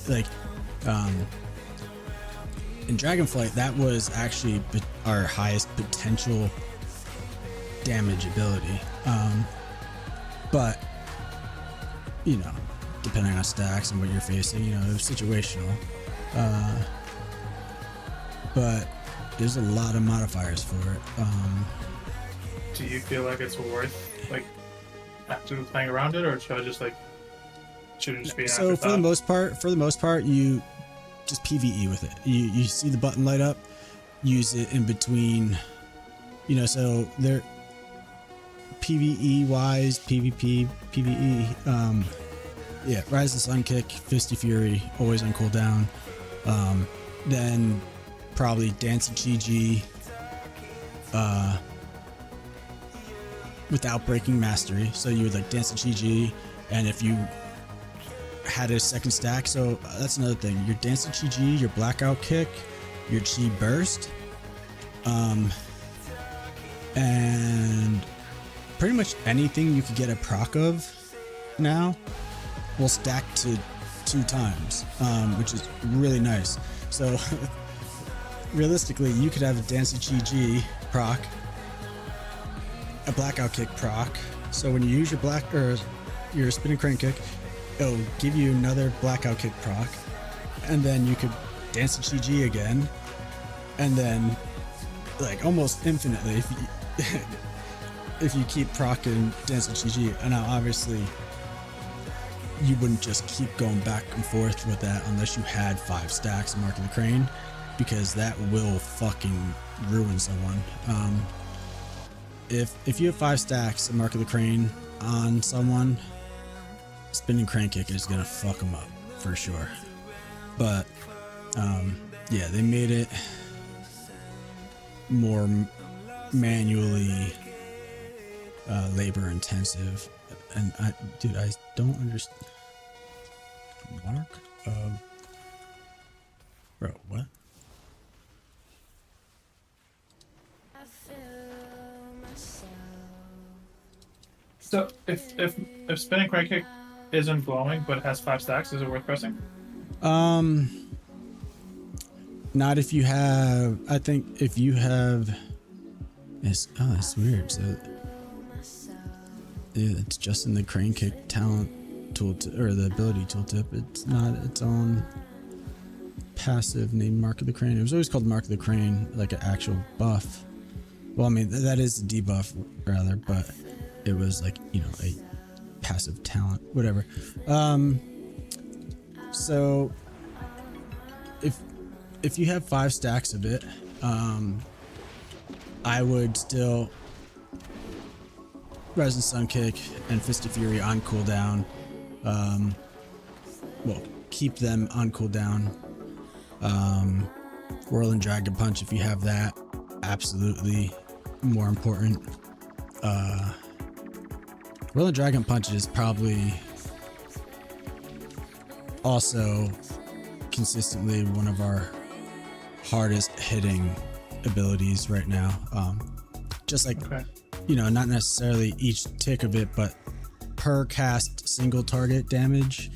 In Dragonflight, that was actually our highest potential damage ability. But, depending on stacks and what you're facing, it was situational. But there's a lot of modifiers for it. Do you feel like it's worth actively playing around it, or should I just should it just be an so afterthought? for the most part, you just PvE with it. You see the button light up, use it in between, you know, so they're PvE wise, PvP, PvE, yeah, Rise of Sun Kick, Fisty Fury, always on cooldown. Then probably Dancing GG, without breaking mastery. So you would like Dancing GG, and if you had a second stack, so that's another thing. Your Dancing GG, your Blackout Kick, your Chi Burst, and pretty much anything you could get a proc of now will stack to 2 times, which is really nice. So realistically, you could have a Dancing GG proc, a Blackout Kick proc. So when you use your Spinning Crane Kick, it'll give you another Blackout Kick proc, and then you could Dancing GG again, and then like almost infinitely if you keep proccing Dancing GG. And now obviously you wouldn't just keep going back and forth with that unless you had 5 stacks of Mark of the Crane, because that will fucking ruin someone. If you have 5 stacks of Mark of the Crane on someone, Spinning Crane Kick is gonna fuck them up for sure. But yeah, they made it more manually labor intensive, and I don't understand. Mark of bro, what? So if Spinning Crane Kick isn't glowing but has 5 stacks, is it worth pressing? Not if you have. I think if you have. That's weird. So yeah, it's just in the Crane Kick talent tooltip, or the ability tooltip. It's not its own passive named Mark of the Crane. It was always called Mark of the Crane, like an actual buff. Well, I mean that is the debuff rather, but it was like, you know, a passive talent, whatever. So if you have 5 stacks of it, I would still Resin Sun Kick and Fist of Fury on cooldown. Well, keep them on cooldown. Whirling Dragon Punch, if you have that, absolutely more important. Whirling Dragon Punch is probably also consistently one of our hardest hitting abilities right now. Just like, you know, not necessarily each tick of it, but per cast single target damage.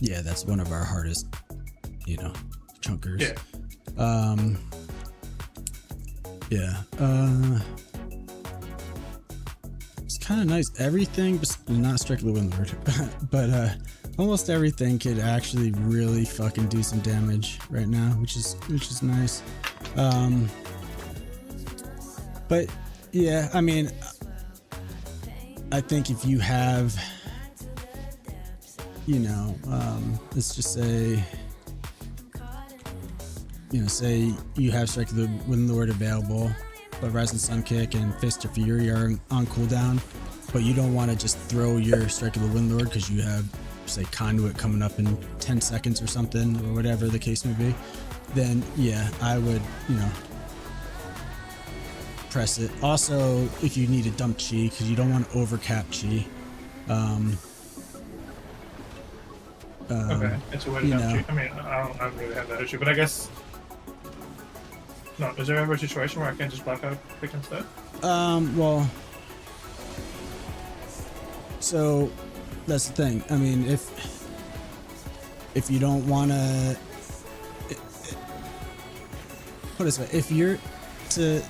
Yeah, that's one of our hardest, you know, chunkers. It's kind of nice. Everything, not strictly Windlord, but almost everything could actually really fucking do some damage right now, which is nice. But yeah, I mean, I think if you have, you know, let's just say, you know, say you have Strike of the Windlord available, but Rising Sun Kick and Fist of Fury are on cooldown, but you don't want to just throw your Strike of the Windlord because you have, say, Conduit coming up in 10 seconds or something, or whatever the case may be, then yeah, I would, you know, press it. Also, if you need to dump Chi, because you don't want to overcap Chi. Okay, it's a way to dump Chi. I mean, I don't really have that issue, but I guess. No, is there ever a situation where I can't just Blackout Kick instead? Well, so that's the thing. I mean, if you don't want to, put it this way, if you're to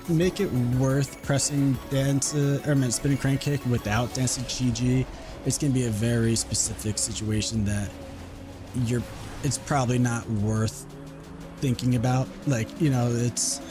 make it worth pressing Spinning Crane Kick without Dancing GG, it's gonna be a very specific situation that it's probably not worth thinking about. Like, you know, it's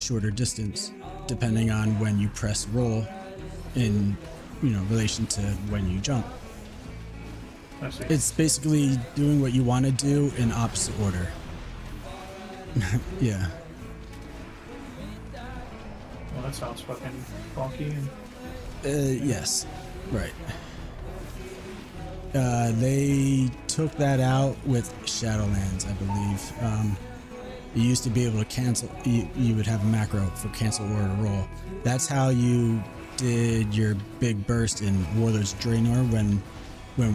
shorter distance, depending on when you press roll in, relation to when you jump. I see. It's basically doing what you want to do in opposite order. Yeah. Well, that sounds fucking funky. Yes. Right. They took that out with Shadowlands, I believe. You used to be able to cancel, you would have a macro for cancel order roll. That's how you did your big burst in Warlord's Draenor when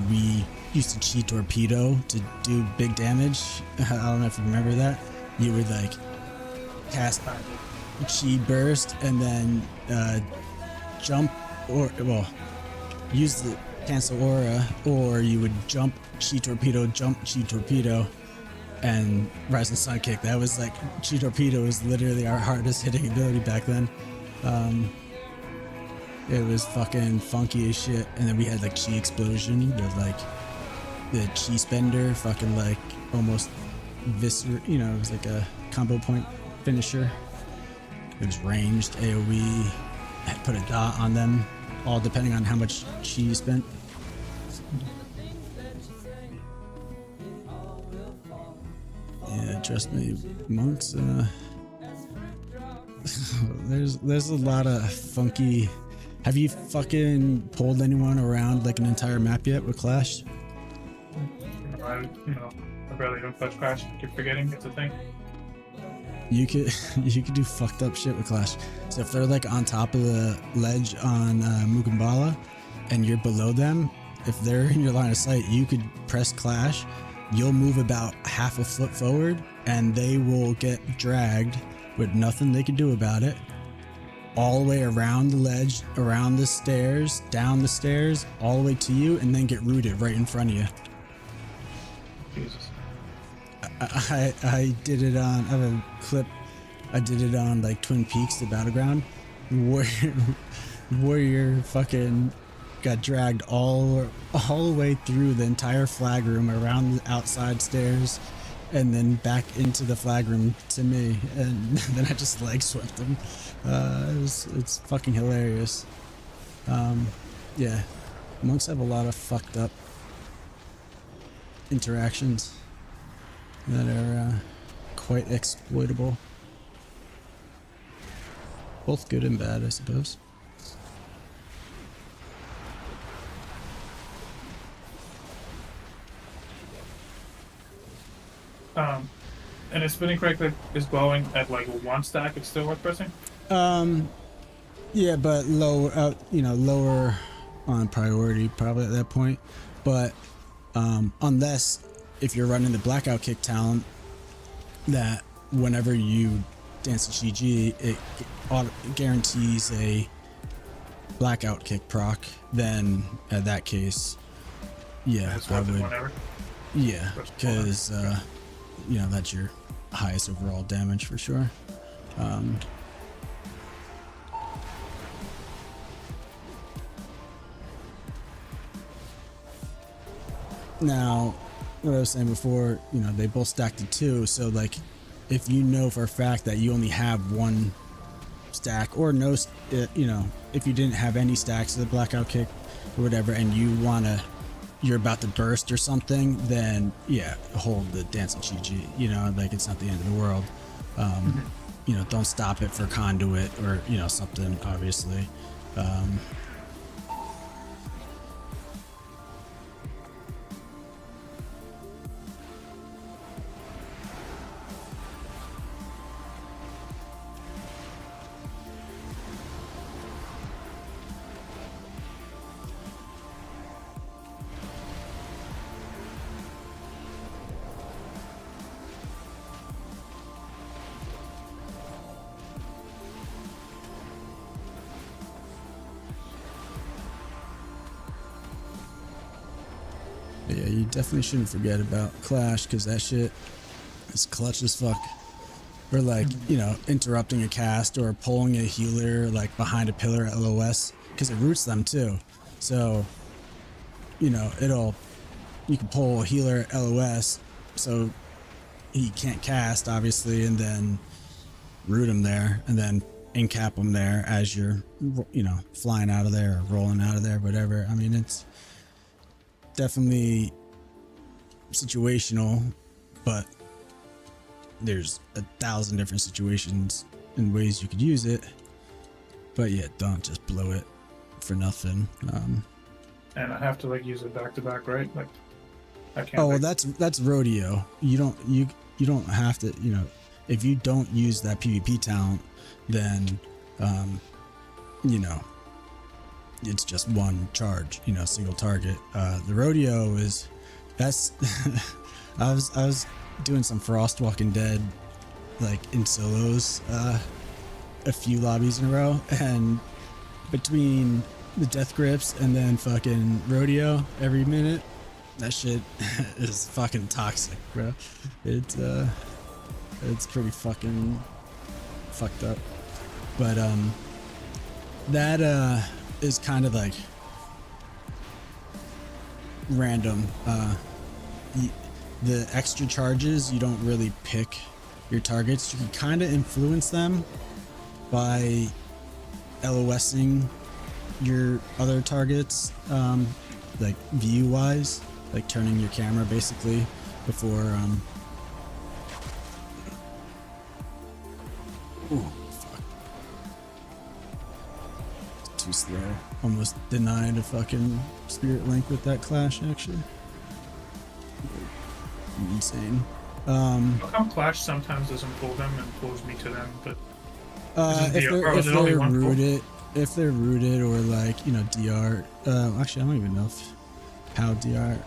we used to cheat torpedo to do big damage. I don't know if you remember that. You would like cast chi burst and then jump use the cancel aura, or you would jump chi torpedo, and Rising Sun Kick. That was like, chi torpedo was literally our hardest hitting ability back then. It was fucking funky as shit. And then we had like chi explosion with like the chi spender, fucking like almost viscer. It was like a combo point finisher. It was ranged AoE. I put a dot on them, all depending on how much chi you spent. Yeah, trust me, monks. There's a lot of funky. Have you fucking pulled anyone around like an entire map yet with Clash? I barely even touch Clash. I keep forgetting it's a thing. You could do fucked up shit with Clash. So if they're like on top of the ledge on Mukambala and you're below them, if they're in your line of sight, you could press Clash. You'll move about half a foot forward and they will get dragged with nothing they can do about it, all the way around the ledge, around the stairs, down the stairs, all the way to you, and then get rooted right in front of you. Jesus. I did it on, I have a clip, I did it on like Twin Peaks, the Battleground, Warrior fucking got dragged all the way through the entire flag room, around the outside stairs, and then back into the flag room to me, and then I just leg swept him. It's fucking hilarious. Yeah, monks have a lot of fucked up interactions that are quite exploitable. Both good and bad, I suppose. And if spinning correctly is glowing at like one stack, it's still worth pressing? Yeah, but lower, lower on priority probably at that point. But unless if you're running the blackout kick talent, that whenever you dance a GG, it guarantees a blackout kick proc, then at that case, yeah, I would. Whenever. Yeah, because that's your highest overall damage for sure. Now, what I was saying before, they both stacked to 2, so like, if you know for a fact that you only have one stack, or no, if you didn't have any stacks of the blackout kick or whatever, and you're about to burst or something, then yeah, hold the dancing GG. Like, it's not the end of the world. Don't stop it for conduit or something, obviously. Yeah, you definitely shouldn't forget about Clash, because that shit is clutch as fuck. Or like, interrupting a cast or pulling a healer like behind a pillar at LOS, because it roots them too. So, you can pull a healer at LOS, so he can't cast, obviously, and then root them there, and then encap them there as you're, you know, flying out of there or rolling out of there, whatever. I mean, it's definitely situational, but there's 1,000 different situations and ways you could use it. But yeah, don't just blow it for nothing. And I have to like use it back to back, right? Like I can't. Oh, well, that's rodeo. You don't have to, you know, if you don't use that PvP talent, then you know, it's just one charge, you know, single target. The rodeo is that's I was doing some Frost Walking Dead like in solos a few lobbies in a row, and between the death grips and then fucking rodeo every minute, that shit is fucking toxic, bro. It's pretty fucking fucked up. But that is kind of like random. The extra charges, you don't really pick your targets. You can kind of influence them by LOSing your other targets, like view wise, like turning your camera basically before ooh, fuck. It's too slow. Almost denied a fucking spirit link with that clash, actually. Insane. How come Clash sometimes doesn't pull them and pulls me to them, but if they're rooted or like, you know, DR. Actually, I don't even know how DR.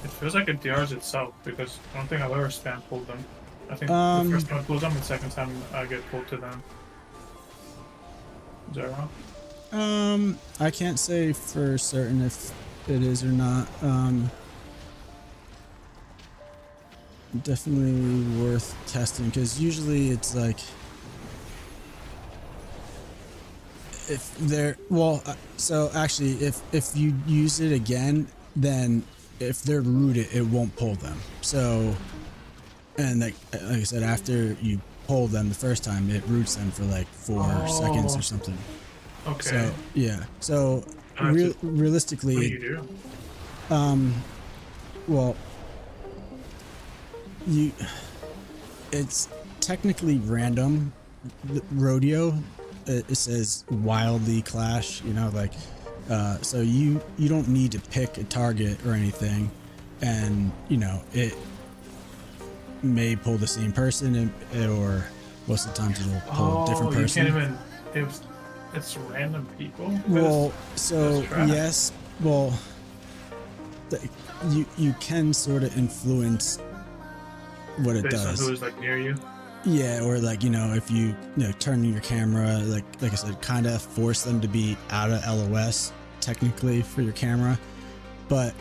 It feels like it DRs itself, because I don't think I've ever spam pulled them. I think the first time I pulled them, the second time I get pulled to them. Is that wrong? I can't say for certain if it is or not. Definitely worth testing, because usually it's like if they're so actually if you use it again, then if they're rooted, it won't pull them. So, and like I said, after you pull them the first time, it roots them for like 4 seconds or something. Okay. So yeah. So realistically, what do you do? Well, it's technically random. The rodeo, it says wildly clash, you know, like so you don't need to pick a target or anything, and you know it may pull the same person, or most of the times it'll pull a different person. You can't even, it's random people. Well, so yes, well, you can sort of influence what it based does. on who's like near you. Yeah, or like, you know, if you turn your camera, like I said, kind of force them to be out of LOS technically for your camera. But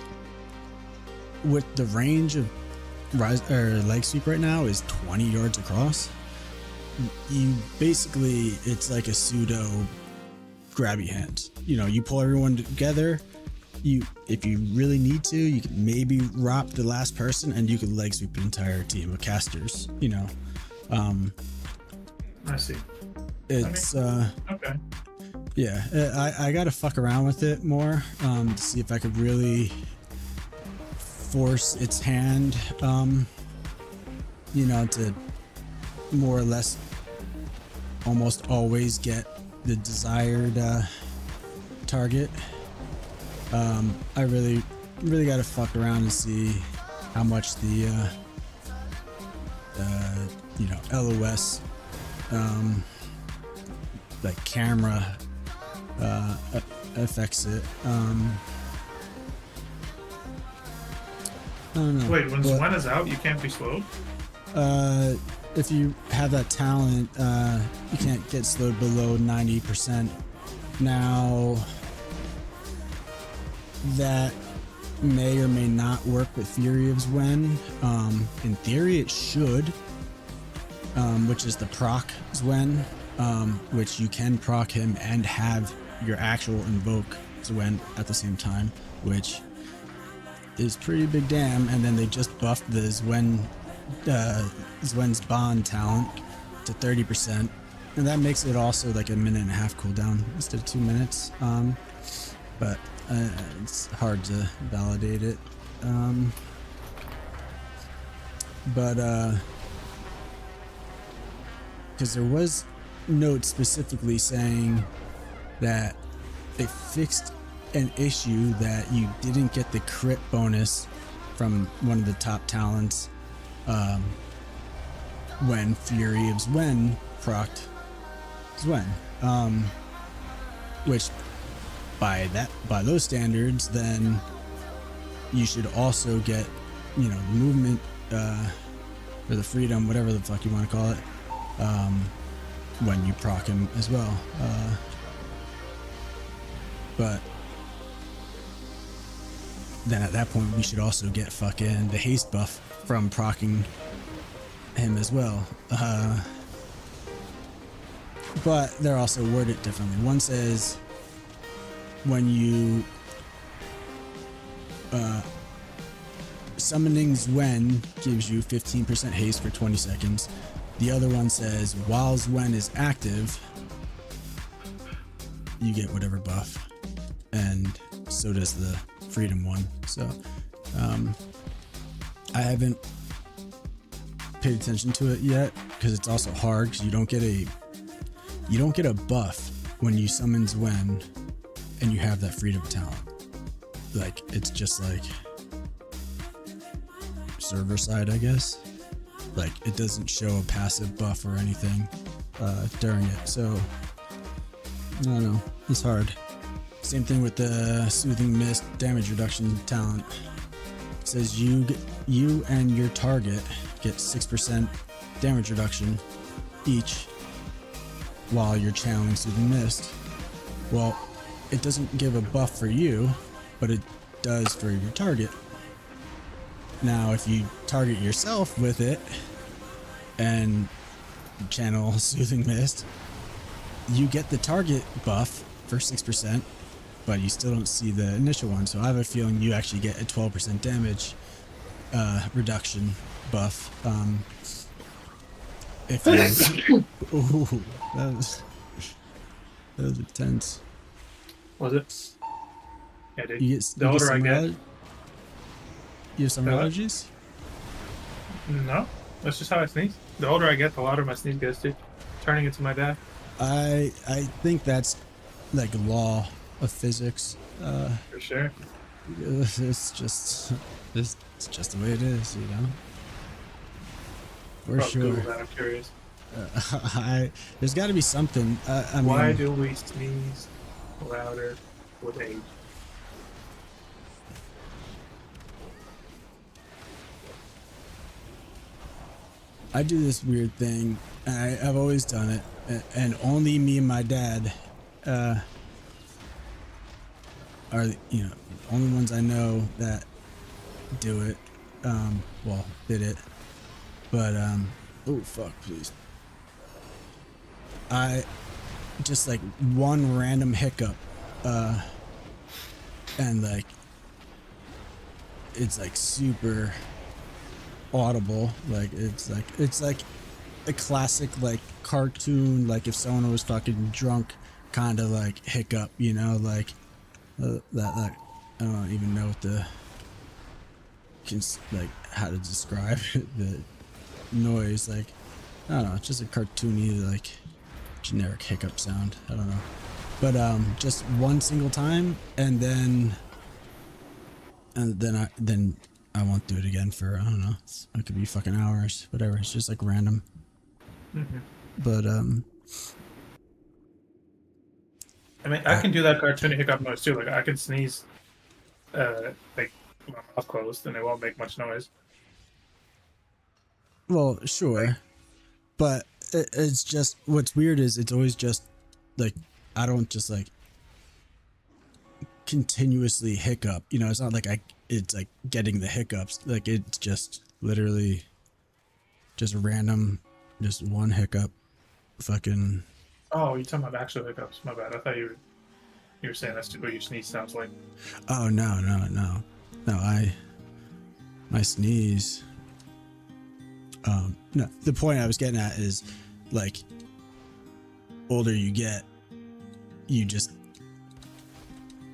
with the range of leg sweep right now is 20 yards across, you basically, it's like a pseudo grabby hand. You know, you pull everyone together. If you really need to, you can maybe ROP the last person, and you can leg sweep an entire team of casters. You know, I see. It's okay. Yeah, I gotta fuck around with it more to see if I could really force its hand. You know, to more or less almost always get the desired target. I really gotta fuck around and see how much the you know, LOS like camera affects it. I don't know. Wait, when Swen is out, you can't be slowed? If you have that talent, you can't get slowed below 90%. Now, that may or may not work with Fury of Zwen. In theory, it should, which is the proc Zwen, which you can proc him and have your actual invoke Zwen at the same time, which is pretty big damn. And then they just buffed the Zwen's bond talent, to 30%, and that makes it also like a 1.5-minute cooldown instead of 2 minutes. But it's hard to validate it. Because there was notes specifically saying that they fixed an issue that you didn't get the crit bonus from one of the top talents when Fury of Zwen procced Zwen, which by those standards, then you should also get, you know, movement or the freedom, whatever the fuck you want to call it, when you proc him as well. But then at that point, we should also get fucking the haste buff from proccing him as well. But they're also worded differently. One says when you summoning Zwen gives you 15% haste for 20 seconds. The other one says while Zwen is active, you get whatever buff, and so does the freedom one. So I haven't paid attention to it yet because it's also hard because you don't get a buff when you summon Zwen and you have that freedom talent. Like, it's just like server side, I guess. Like, it doesn't show a passive buff or anything during it. So I don't know, it's hard. Same thing with the Soothing Mist damage reduction talent. It says you and your target get 6% damage reduction each while you're channeling Soothing Mist. Well, it doesn't give a buff for you, but it does for your target. Now, if you target yourself with it and channel Soothing Mist, you get the target buff for 6%, but you still don't see the initial one. So I have a feeling you actually get a 12% damage reduction buff. If you, ooh, that was intense. Was it? Yeah, dude. You get, the older I get, you have some allergies? No, that's just how I sneeze. The older I get, the louder my sneeze gets, dude. Turning into my dad. I think that's like law of physics. For sure. It's just the way it is, you know. For sure. Google that, I'm curious. There's got to be something. Why do we sneeze louder with age? I do this weird thing. I've always done it, and only me and my dad are, you know, only ones I know that do it. Well, did it, but oh fuck, please. I just like one random hiccup, and like it's like super audible. Like it's like a classic like cartoon, like if someone was fucking drunk kind of like hiccup, you know, like that I don't even know what like how to describe the noise. Like, I don't know, it's just a cartoony like generic hiccup sound. I don't know, but just one single time, and then I won't do it again for, I don't know, it could be fucking hours, whatever. It's just like random. Mm-hmm. But I mean, I can do that cartoony hiccup noise too. Like, I can sneeze, like with my mouth closed, and it won't make much noise. Well, sure, but it's just, what's weird is it's always just like, I don't just like continuously hiccup, you know. It's not like it's like getting the hiccups, like it's just literally just random, just one hiccup, fucking. Oh, you're talking about actual hiccups. My bad. I thought you were saying that's what your sneeze sounds like. Oh no, my sneeze. No, the point I was getting at is like older you get, you just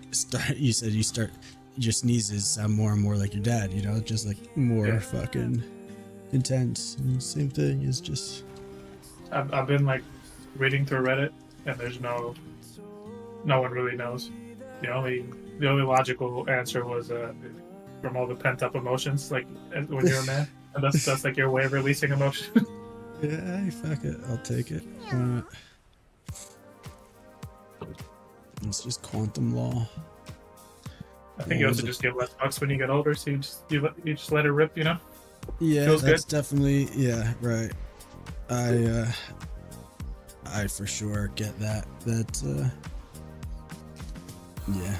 start. You said you start. Your sneezes sound more and more like your dad. You know, just like more fucking intense. And same thing is just. I've been like reading through Reddit, and there's no one really knows. The only logical answer was from all the pent up emotions, like when you're a man, and that's like your way of releasing emotion. Yeah, fuck it, I'll take it. It's just quantum law. I think you also just give less fucks when you get older, so you just let it rip, you know. Yeah, feels that's good. definitely right. I for sure get that. Yeah.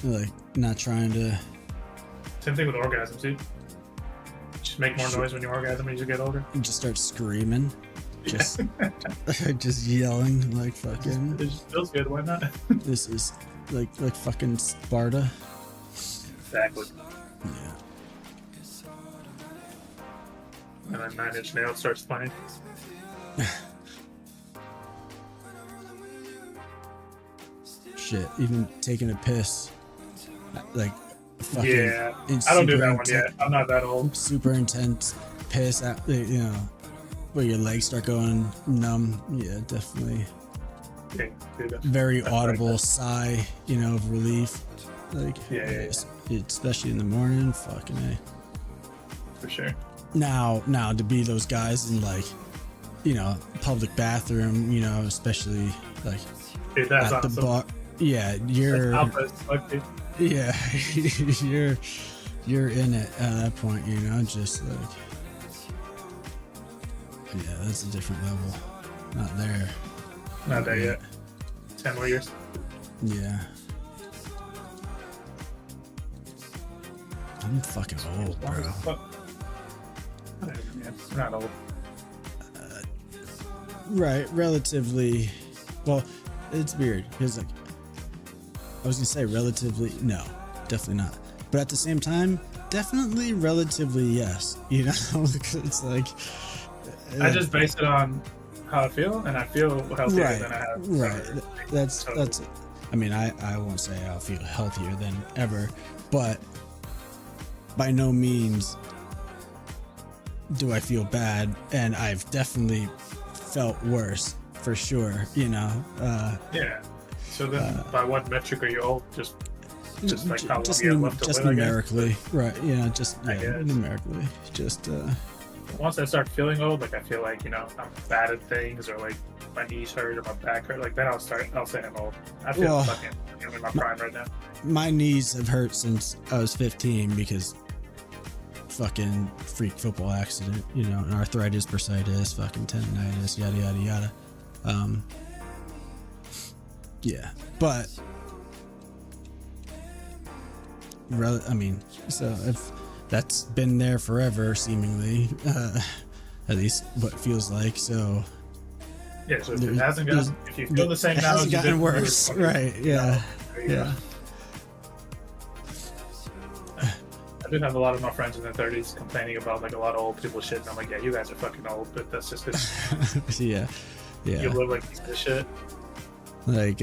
Like not trying to. Same thing with orgasms, dude. Just make more noise when you orgasm as you get older. You just start screaming, just just yelling like fucking. It just feels good. Why not? This is like fucking Sparta. Exactly. Yeah. And then 9 Inch Nails starts playing. Shit, even taking a piss, like fucking. Yeah, I don't do that one yet. I'm not that old. Super intense piss, you know, where your legs start going numb. Yeah, definitely. Yeah, dude, Very that's audible right. sigh, you know, of relief. Like, Yeah. especially in the morning. Fucking A. For sure. Now to be those guys in like, you know, public bathroom, you know, especially like Dude, that's at awesome. the bar. Yeah, you're. Alpha as fuck, dude. Yeah, you're in it at that point, you know, just like. Yeah, that's a different level. Not there. Not there yet. 10 more years. Yeah. I'm fucking old, bro. I'm not old. Right, relatively. Well, it's weird because like I was gonna say relatively, no, definitely not. But at the same time, definitely relatively yes. You know, it's like I just base it on how I feel, and I feel healthier right, than I have. right. ever. That's. So, I mean, I won't say I'll feel healthier than ever, but by no means do I feel bad, and I've definitely felt worse for sure. You know. yeah. So then, by what metric are you old? Just like how long just you have left to just live, I guess? numerically, right? You know, just I guess. numerically, just. Once I start feeling old, like I feel like, you know, I'm bad at things, or like my knees hurt or my back hurt, like then I'll say I'm old. I feel fucking in my prime right now. My knees have hurt since I was 15 because fucking freak football accident, you know, arthritis, bursitis, fucking tendonitis, yada yada yada. Yeah, but I mean, so if that's been there forever, seemingly, at least what it feels like. So Yeah, so if it hasn't gotten, if you feel the same now, hasn't gotten worse, right? Yeah, yeah. I did have a lot of my friends in their 30s complaining about like a lot of old people shit, and I'm like, yeah, you guys are fucking old, but that's just because Yeah, you live like piece of shit. like